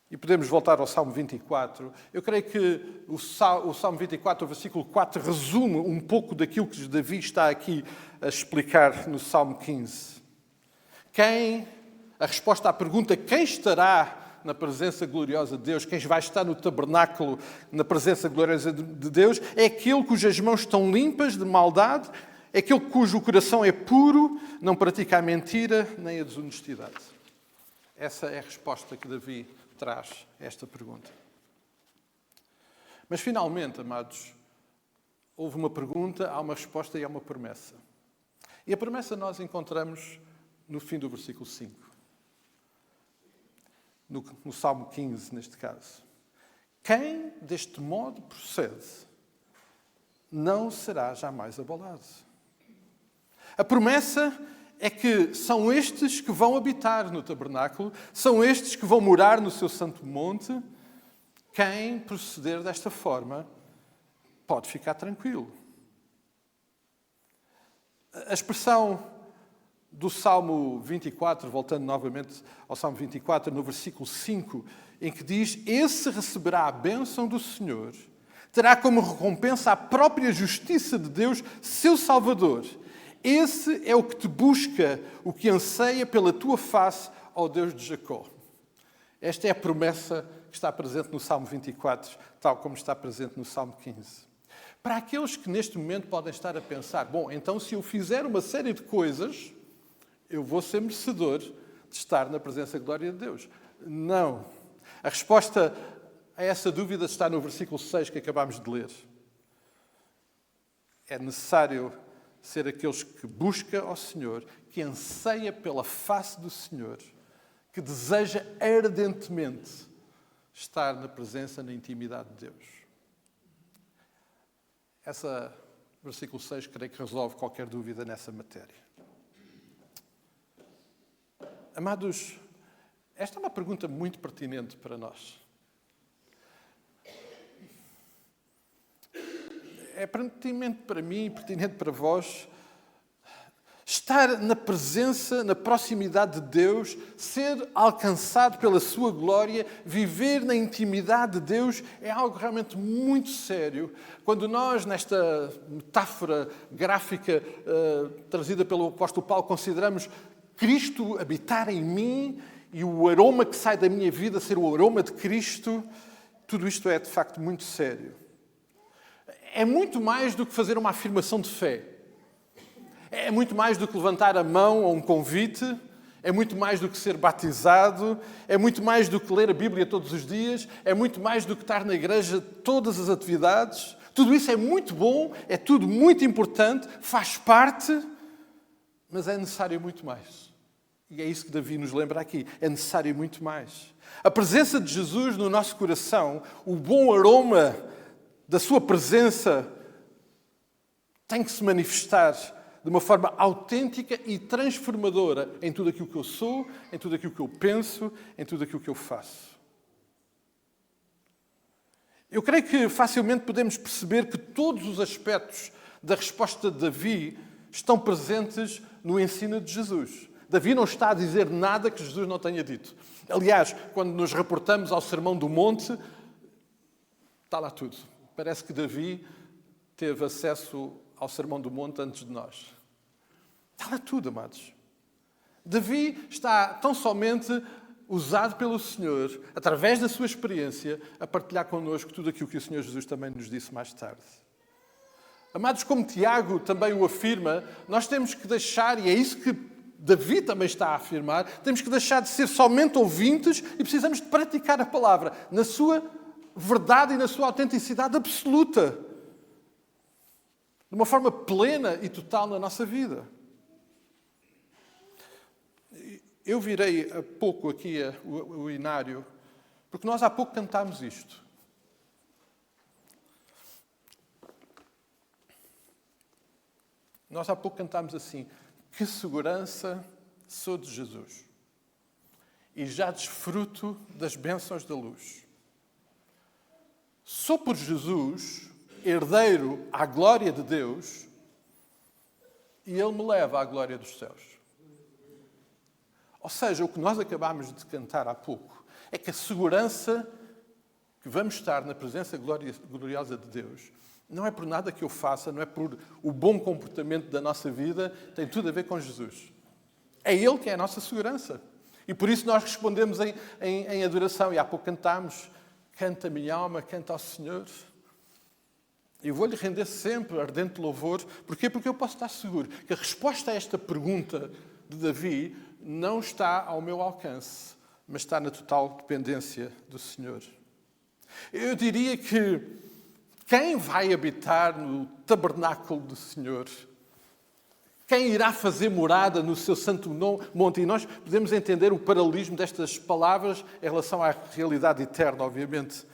e podemos voltar ao Salmo 24, eu creio que o Salmo 24, o versículo 4, resume um pouco daquilo que Davi está aqui a explicar no Salmo 15. A resposta à pergunta quem estará na presença gloriosa de Deus, quem vai estar no tabernáculo na presença gloriosa de Deus, é aquele cujas mãos estão limpas de maldade, é aquele cujo coração é puro, não pratica a mentira nem a desonestidade. Essa é a resposta que Davi traz a esta pergunta. Mas finalmente, amados, houve uma pergunta, há uma resposta e há uma promessa. E a promessa nós encontramos no fim do versículo 5. No Salmo 15, neste caso. Quem deste modo procede não será jamais abalado. A promessa é que são estes que vão habitar no tabernáculo, são estes que vão morar no seu santo monte. Quem proceder desta forma pode ficar tranquilo. A expressão do Salmo 24, voltando novamente ao Salmo 24, no versículo 5, em que diz: esse receberá a bênção do Senhor, terá como recompensa a própria justiça de Deus, seu Salvador. Esse é o que te busca, o que anseia pela tua face, ó Deus de Jacó. Esta é a promessa que está presente no Salmo 24, tal como está presente no Salmo 15. Para aqueles que neste momento podem estar a pensar, bom, então se eu fizer uma série de coisas, eu vou ser merecedor de estar na presença da glória de Deus. Não. A resposta a essa dúvida está no versículo 6 que acabámos de ler. É necessário ser aqueles que buscam ao Senhor, que anseia pela face do Senhor, que deseja ardentemente estar na presença, na intimidade de Deus. Versículo 6, creio que resolve qualquer dúvida nessa matéria. Amados, esta é uma pergunta muito pertinente para nós. É pertinente para mim, pertinente para vós. Estar na presença, na proximidade de Deus, ser alcançado pela sua glória, viver na intimidade de Deus, é algo realmente muito sério. Quando nós, nesta metáfora gráfica trazida pelo apóstolo Paulo, consideramos Cristo habitar em mim e o aroma que sai da minha vida ser o aroma de Cristo, tudo isto é de facto muito sério. É muito mais do que fazer uma afirmação de fé. É muito mais do que levantar a mão a um convite, é muito mais do que ser batizado, é muito mais do que ler a Bíblia todos os dias, é muito mais do que estar na igreja todas as atividades. Tudo isso é muito bom, é tudo muito importante, faz parte, mas é necessário muito mais. E é isso que Davi nos lembra aqui. É necessário muito mais. A presença de Jesus no nosso coração, o bom aroma da sua presença, tem que se manifestar de uma forma autêntica e transformadora em tudo aquilo que eu sou, em tudo aquilo que eu penso, em tudo aquilo que eu faço. Eu creio que facilmente podemos perceber que todos os aspectos da resposta de Davi estão presentes no ensino de Jesus. Davi não está a dizer nada que Jesus não tenha dito. Aliás, quando nos reportamos ao Sermão do Monte, está lá tudo. Parece que Davi teve acesso ao Sermão do Monte antes de nós. Está lá tudo, amados. Davi está tão somente usado pelo Senhor, através da sua experiência, a partilhar connosco tudo aquilo que o Senhor Jesus também nos disse mais tarde. Amados, como Tiago também o afirma, nós temos que deixar, e é isso que Davi também está a afirmar, temos que deixar de ser somente ouvintes e precisamos de praticar a palavra na sua verdade e na sua autenticidade absoluta, de uma forma plena e total na nossa vida. Eu virei há pouco aqui o inário, porque nós há pouco cantámos isto. Nós há pouco cantámos assim: que segurança sou de Jesus e já desfruto das bênçãos da luz. Sou por Jesus herdeiro à glória de Deus e Ele me leva à glória dos céus. Ou seja, o que nós acabámos de cantar há pouco é que a segurança que vamos estar na presença gloriosa de Deus não é por nada que eu faça, não é por o bom comportamento da nossa vida, tem tudo a ver com Jesus. É Ele que é a nossa segurança. E por isso nós respondemos em adoração. E há pouco cantámos: canta minha alma, canta ao Senhor. E vou-lhe render sempre ardente louvor. Porquê? Porque eu posso estar seguro que a resposta a esta pergunta de Davi não está ao meu alcance, mas está na total dependência do Senhor. Eu diria que quem vai habitar no tabernáculo do Senhor, quem irá fazer morada no seu santo monte, e nós podemos entender o paralelismo destas palavras em relação à realidade eterna, obviamente.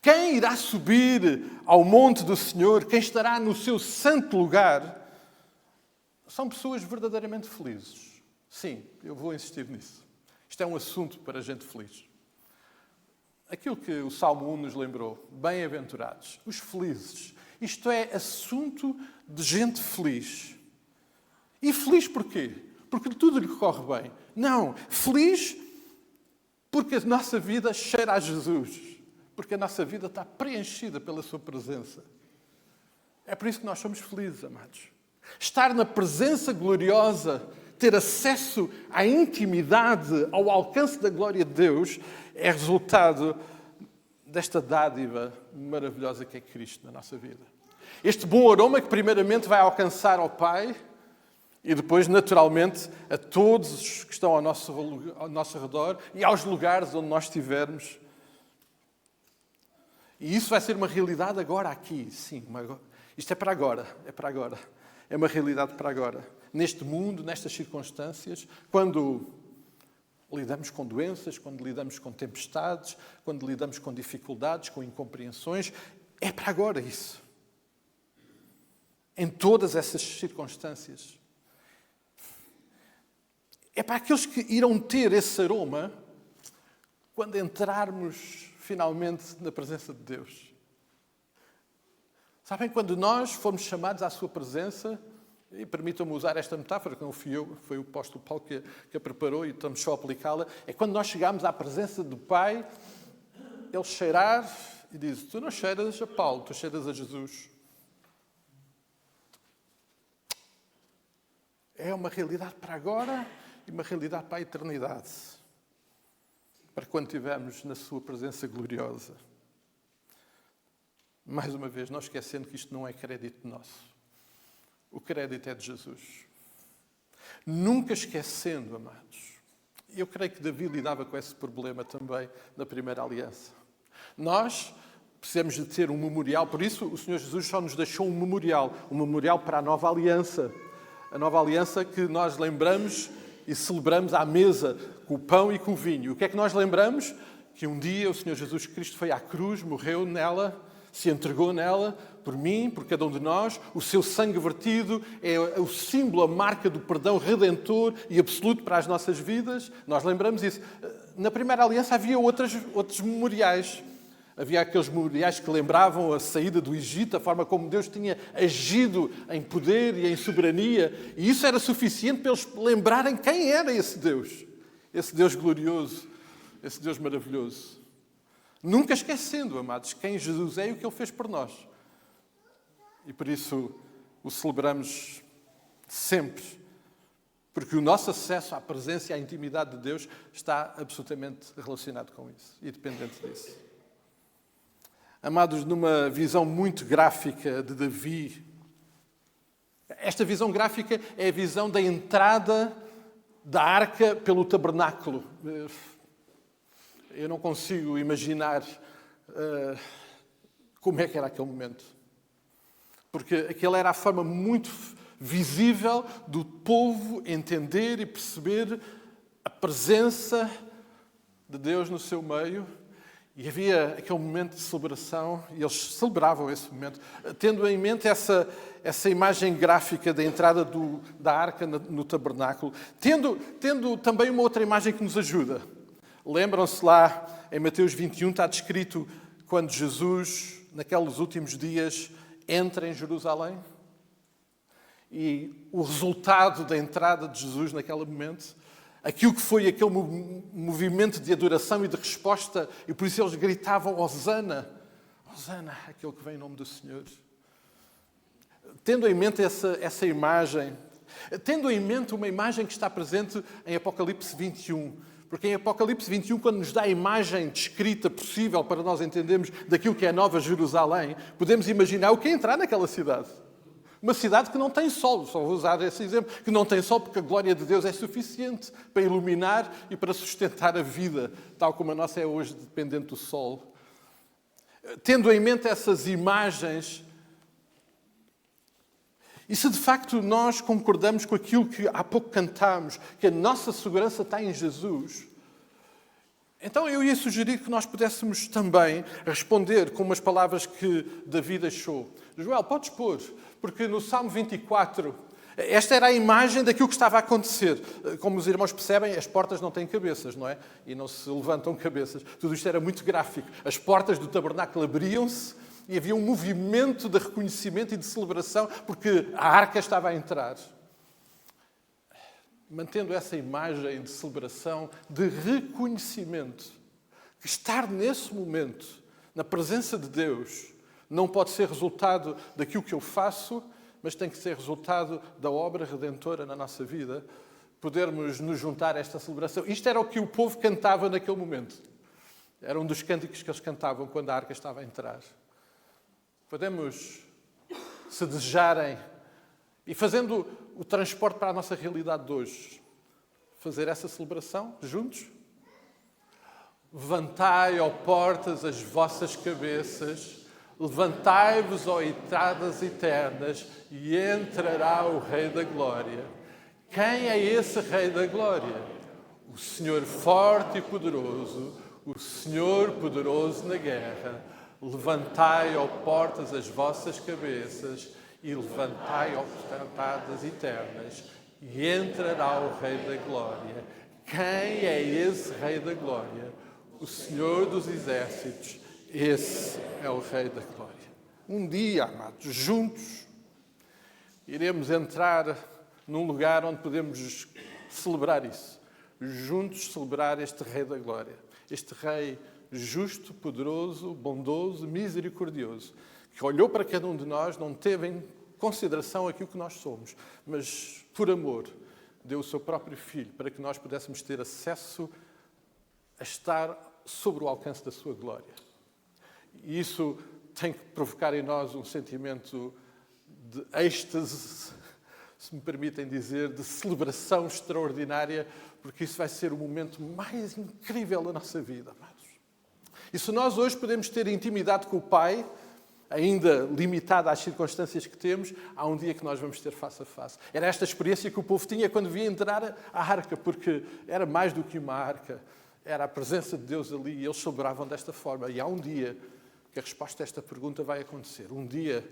Quem irá subir ao monte do Senhor, quem estará no seu santo lugar, são pessoas verdadeiramente felizes. Sim, eu vou insistir nisso. Isto é um assunto para gente feliz. Aquilo que o Salmo 1 nos lembrou: bem-aventurados, os felizes. Isto é assunto de gente feliz. E feliz porquê? Porque tudo lhe corre bem. Não, feliz porque a nossa vida cheira a Jesus. Porque a nossa vida está preenchida pela sua presença. É por isso que nós somos felizes, amados. Estar na presença gloriosa, ter acesso à intimidade, ao alcance da glória de Deus, é resultado desta dádiva maravilhosa que é Cristo na nossa vida. Este bom aroma que primeiramente vai alcançar ao Pai e depois, naturalmente, a todos que estão ao nosso redor e aos lugares onde nós estivermos. E isso vai ser uma realidade agora aqui, sim. Isto é para agora, é para agora. É uma realidade para agora. Neste mundo, nestas circunstâncias, quando lidamos com doenças, quando lidamos com tempestades, quando lidamos com dificuldades, com incompreensões, é para agora isso. Em todas essas circunstâncias. É para aqueles que irão ter esse aroma quando entrarmos finalmente na presença de Deus. Sabem, quando nós fomos chamados à sua presença, e permitam-me usar esta metáfora, que não fui eu, foi o apóstolo Paulo que a preparou e estamos só a aplicá-la, é quando nós chegamos à presença do Pai, Ele cheirar e diz: tu não cheiras a Paulo, tu cheiras a Jesus. É uma realidade para agora e uma realidade para a eternidade. Para quando estivermos na sua presença gloriosa. Mais uma vez, não esquecendo que isto não é crédito nosso. O crédito é de Jesus. Nunca esquecendo, amados. Eu creio que Davi lidava com esse problema também na primeira aliança. Nós precisamos de ter um memorial, por isso o Senhor Jesus só nos deixou um memorial para a nova aliança. A nova aliança que nós lembramos e celebramos à mesa com o pão e com o vinho. O que é que nós lembramos? Que um dia o Senhor Jesus Cristo foi à cruz, morreu nela, se entregou nela, por mim, por cada um de nós. O seu sangue vertido é o símbolo, a marca do perdão redentor e absoluto para as nossas vidas. Nós lembramos isso. Na primeira aliança havia outros memoriais. Havia aqueles memoriais que lembravam a saída do Egito, a forma como Deus tinha agido em poder e em soberania. E isso era suficiente para eles lembrarem quem era esse Deus glorioso, esse Deus maravilhoso. Nunca esquecendo, amados, quem Jesus é e o que Ele fez por nós. E por isso o celebramos sempre. Porque o nosso acesso à presença e à intimidade de Deus está absolutamente relacionado com isso e dependente disso. Amados, numa visão muito gráfica de Davi, esta visão gráfica é a visão da entrada da arca pelo tabernáculo. Eu não consigo imaginar como é que era aquele momento. Porque aquela era a forma muito visível do povo entender e perceber a presença de Deus no seu meio. E havia aquele momento de celebração, e eles celebravam esse momento, tendo em mente essa imagem gráfica da entrada da arca no tabernáculo, tendo também uma outra imagem que nos ajuda. Lembram-se lá, em Mateus 21, está descrito quando Jesus, naqueles últimos dias, entra em Jerusalém? E o resultado da entrada de Jesus naquele momento, aquilo que foi aquele movimento de adoração e de resposta, e por isso eles gritavam, Hosana, Hosana, aquele que vem em nome do Senhor. Tendo em mente essa imagem, tendo em mente uma imagem que está presente em Apocalipse 21, porque em Apocalipse 21, quando nos dá a imagem descrita possível para nós entendermos daquilo que é a Nova Jerusalém, podemos imaginar o que é entrar naquela cidade. Uma cidade que não tem sol, só vou usar esse exemplo, que não tem sol porque a glória de Deus é suficiente para iluminar e para sustentar a vida, tal como a nossa é hoje, dependente do sol. Tendo em mente essas imagens, e se de facto nós concordamos com aquilo que há pouco cantámos, que a nossa segurança está em Jesus, então eu ia sugerir que nós pudéssemos também responder com umas palavras que Davi deixou. Joel, podes pôr, porque no Salmo 24, esta era a imagem daquilo que estava a acontecer. Como os irmãos percebem, as portas não têm cabeças, não é? E não se levantam cabeças. Tudo isto era muito gráfico. As portas do tabernáculo abriam-se e havia um movimento de reconhecimento e de celebração, porque a arca estava a entrar. Mantendo essa imagem de celebração, de reconhecimento, que estar nesse momento, na presença de Deus, não pode ser resultado daquilo que eu faço, mas tem que ser resultado da obra redentora na nossa vida, podermos nos juntar a esta celebração. Isto era o que o povo cantava naquele momento. Era um dos cânticos que eles cantavam quando a arca estava a entrar. Podemos, se desejarem, e fazendo o transporte para a nossa realidade de hoje, fazer essa celebração juntos? Levantai, ó portas, as vossas cabeças, levantai-vos, ó entradas eternas, e entrará o Rei da Glória. Quem é esse Rei da Glória? O Senhor forte e poderoso, o Senhor poderoso na guerra. Levantai, ó portas, as vossas cabeças, e levantai, ó portadas eternas, e entrará o Rei da Glória. Quem é esse Rei da Glória? O Senhor dos Exércitos. Esse é o Rei da Glória. Um dia, amados, juntos, iremos entrar num lugar onde podemos celebrar isso. Juntos celebrar este Rei da Glória. Este Rei justo, poderoso, bondoso, misericordioso, que olhou para cada um de nós, não teve em consideração aquilo que nós somos, mas, por amor, deu o seu próprio Filho para que nós pudéssemos ter acesso a estar sobre o alcance da sua glória. E isso tem que provocar em nós um sentimento de êxtase, se me permitem dizer, de celebração extraordinária, porque isso vai ser o momento mais incrível da nossa vida, amados. E se nós hoje podemos ter intimidade com o Pai, ainda limitada às circunstâncias que temos, há um dia que nós vamos ter face a face. Era esta experiência que o povo tinha quando via entrar a arca, porque era mais do que uma arca, era a presença de Deus ali e eles celebravam desta forma. E há um dia que a resposta a esta pergunta vai acontecer. Um dia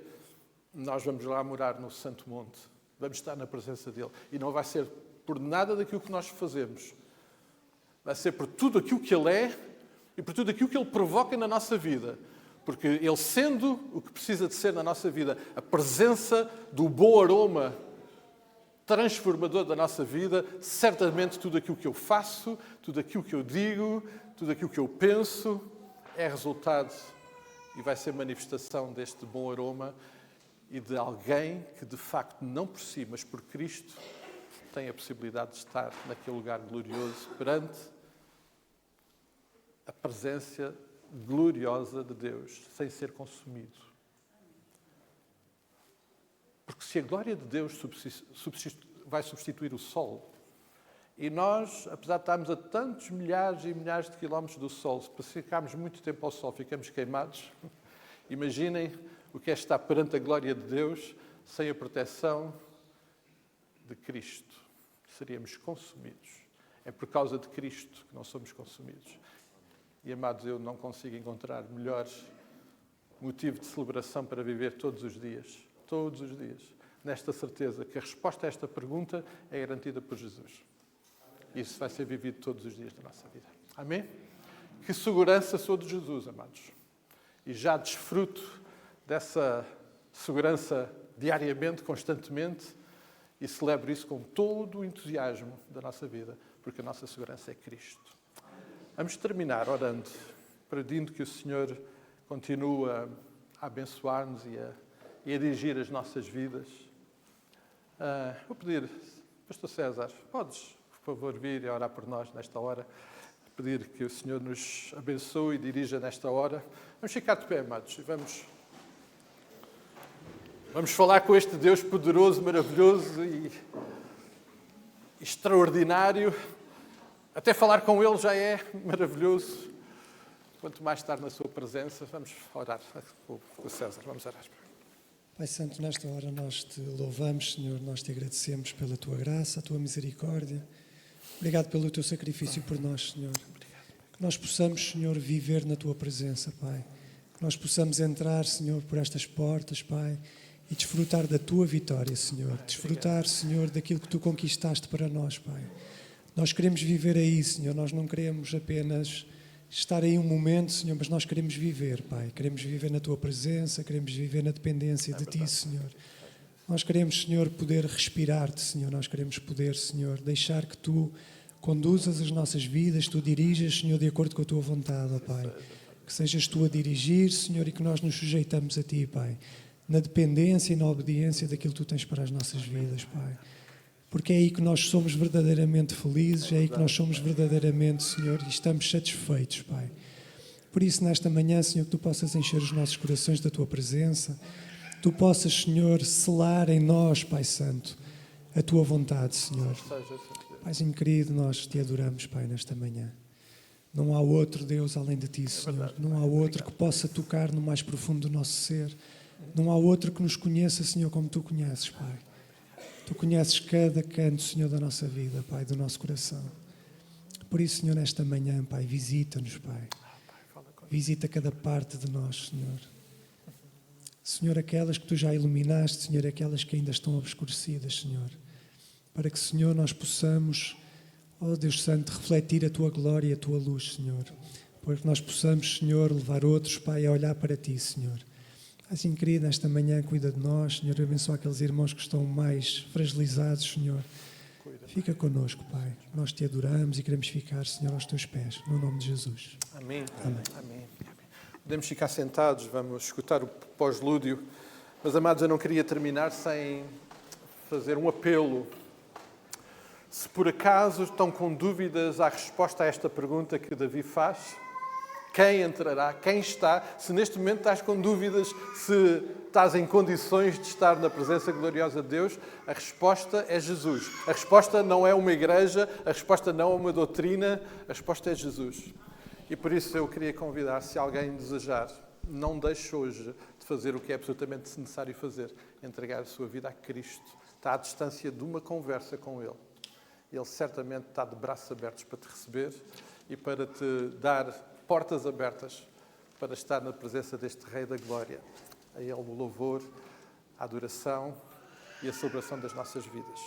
nós vamos lá morar no Santo Monte, vamos estar na presença dele e não vai ser por nada daquilo que nós fazemos, vai ser por tudo aquilo que ele é e por tudo aquilo que ele provoca na nossa vida. Porque ele, sendo o que precisa de ser na nossa vida, a presença do bom aroma transformador da nossa vida, certamente tudo aquilo que eu faço, tudo aquilo que eu digo, tudo aquilo que eu penso, é resultado e vai ser manifestação deste bom aroma e de alguém que, de facto, não por si, mas por Cristo, tem a possibilidade de estar naquele lugar glorioso perante a presença gloriosa de Deus sem ser consumido. Porque se a glória de Deus vai substituir o sol, e nós, apesar de estarmos a tantos milhares e milhares de quilómetros do sol, se ficarmos muito tempo ao sol, ficamos queimados, imaginem o que é estar perante a glória de Deus sem a proteção de Cristo. Seríamos consumidos. É por causa de Cristo que não somos consumidos. E, amados, eu não consigo encontrar melhor motivo de celebração para viver todos os dias, nesta certeza que a resposta a esta pergunta é garantida por Jesus. Isso vai ser vivido todos os dias da nossa vida. Amém? Que segurança sou de Jesus, amados. E já desfruto dessa segurança diariamente, constantemente, e celebro isso com todo o entusiasmo da nossa vida, porque a nossa segurança é Cristo. Vamos terminar orando, pedindo que o Senhor continue a abençoar-nos e a dirigir as nossas vidas. Vou pedir, Pastor César, podes, por favor, vir e orar por nós nesta hora, pedir que o Senhor nos abençoe e dirija nesta hora. Vamos ficar de pé, amados, e vamos falar com este Deus poderoso, maravilhoso e extraordinário. Até falar com Ele já é maravilhoso. Quanto mais estar na sua presença, vamos orar com o César. Vamos orar. Pai Santo, nesta hora nós te louvamos, Senhor, nós te agradecemos pela tua graça, a tua misericórdia. Obrigado pelo teu sacrifício por nós, Senhor. Que nós possamos, Senhor, viver na tua presença, Pai. Que nós possamos entrar, Senhor, por estas portas, Pai, e desfrutar da tua vitória, Senhor. Desfrutar, Senhor, daquilo que tu conquistaste para nós, Pai. Nós queremos viver aí, Senhor. Nós não queremos apenas estar aí um momento, Senhor, mas nós queremos viver, Pai. Queremos viver na tua presença, queremos viver na dependência de ti, Senhor. Nós queremos, Senhor, poder respirar-te, Senhor. Nós queremos poder, Senhor, deixar que tu conduzas as nossas vidas, tu dirijas, Senhor, de acordo com a tua vontade, ó Pai. Que sejas tu a dirigir, Senhor, e que nós nos sujeitamos a ti, Pai. Na dependência e na obediência daquilo que tu tens para as nossas vidas, Pai. Porque é aí que nós somos verdadeiramente felizes, é aí que nós somos verdadeiramente, Senhor, e estamos satisfeitos, Pai. Por isso, nesta manhã, Senhor, que tu possas encher os nossos corações da tua presença, tu possas, Senhor, selar em nós, Pai Santo, a tua vontade, Senhor. Paizinho querido, nós te adoramos, Pai, nesta manhã. Não há outro Deus além de ti, Senhor. Não há outro que possa tocar no mais profundo do nosso ser. Não há outro que nos conheça, Senhor, como tu conheces, Pai. Tu conheces cada canto, Senhor, da nossa vida, Pai, do nosso coração. Por isso, Senhor, nesta manhã, Pai, visita-nos, Pai. Visita cada parte de nós, Senhor. Senhor, aquelas que tu já iluminaste, Senhor, aquelas que ainda estão obscurecidas, Senhor. Para que, Senhor, nós possamos, ó Deus Santo, refletir a tua glória e a tua luz, Senhor. Para que nós possamos, Senhor, levar outros, Pai, a olhar para ti, Senhor. Assim, querido, esta manhã cuida de nós, Senhor, abençoa aqueles irmãos que estão mais fragilizados, Senhor. Fica connosco, Pai. Nós te adoramos e queremos ficar, Senhor, aos teus pés, no nome de Jesus. Amém. Amém. Amém. Podemos ficar sentados, vamos escutar o pós-lúdio. Mas, amados, eu não queria terminar sem fazer um apelo. Se por acaso estão com dúvidas à resposta a esta pergunta que Davi faz, quem entrará? Quem está? Se neste momento estás com dúvidas se estás em condições de estar na presença gloriosa de Deus, a resposta é Jesus. A resposta não é uma igreja, a resposta não é uma doutrina, a resposta é Jesus. E por isso eu queria convidar, se alguém desejar, não deixe hoje de fazer o que é absolutamente necessário fazer, entregar a sua vida a Cristo. Está à distância de uma conversa com Ele. Ele certamente está de braços abertos para te receber e para te dar portas abertas para estar na presença deste Rei da Glória. A Ele o louvor, a adoração e a celebração das nossas vidas.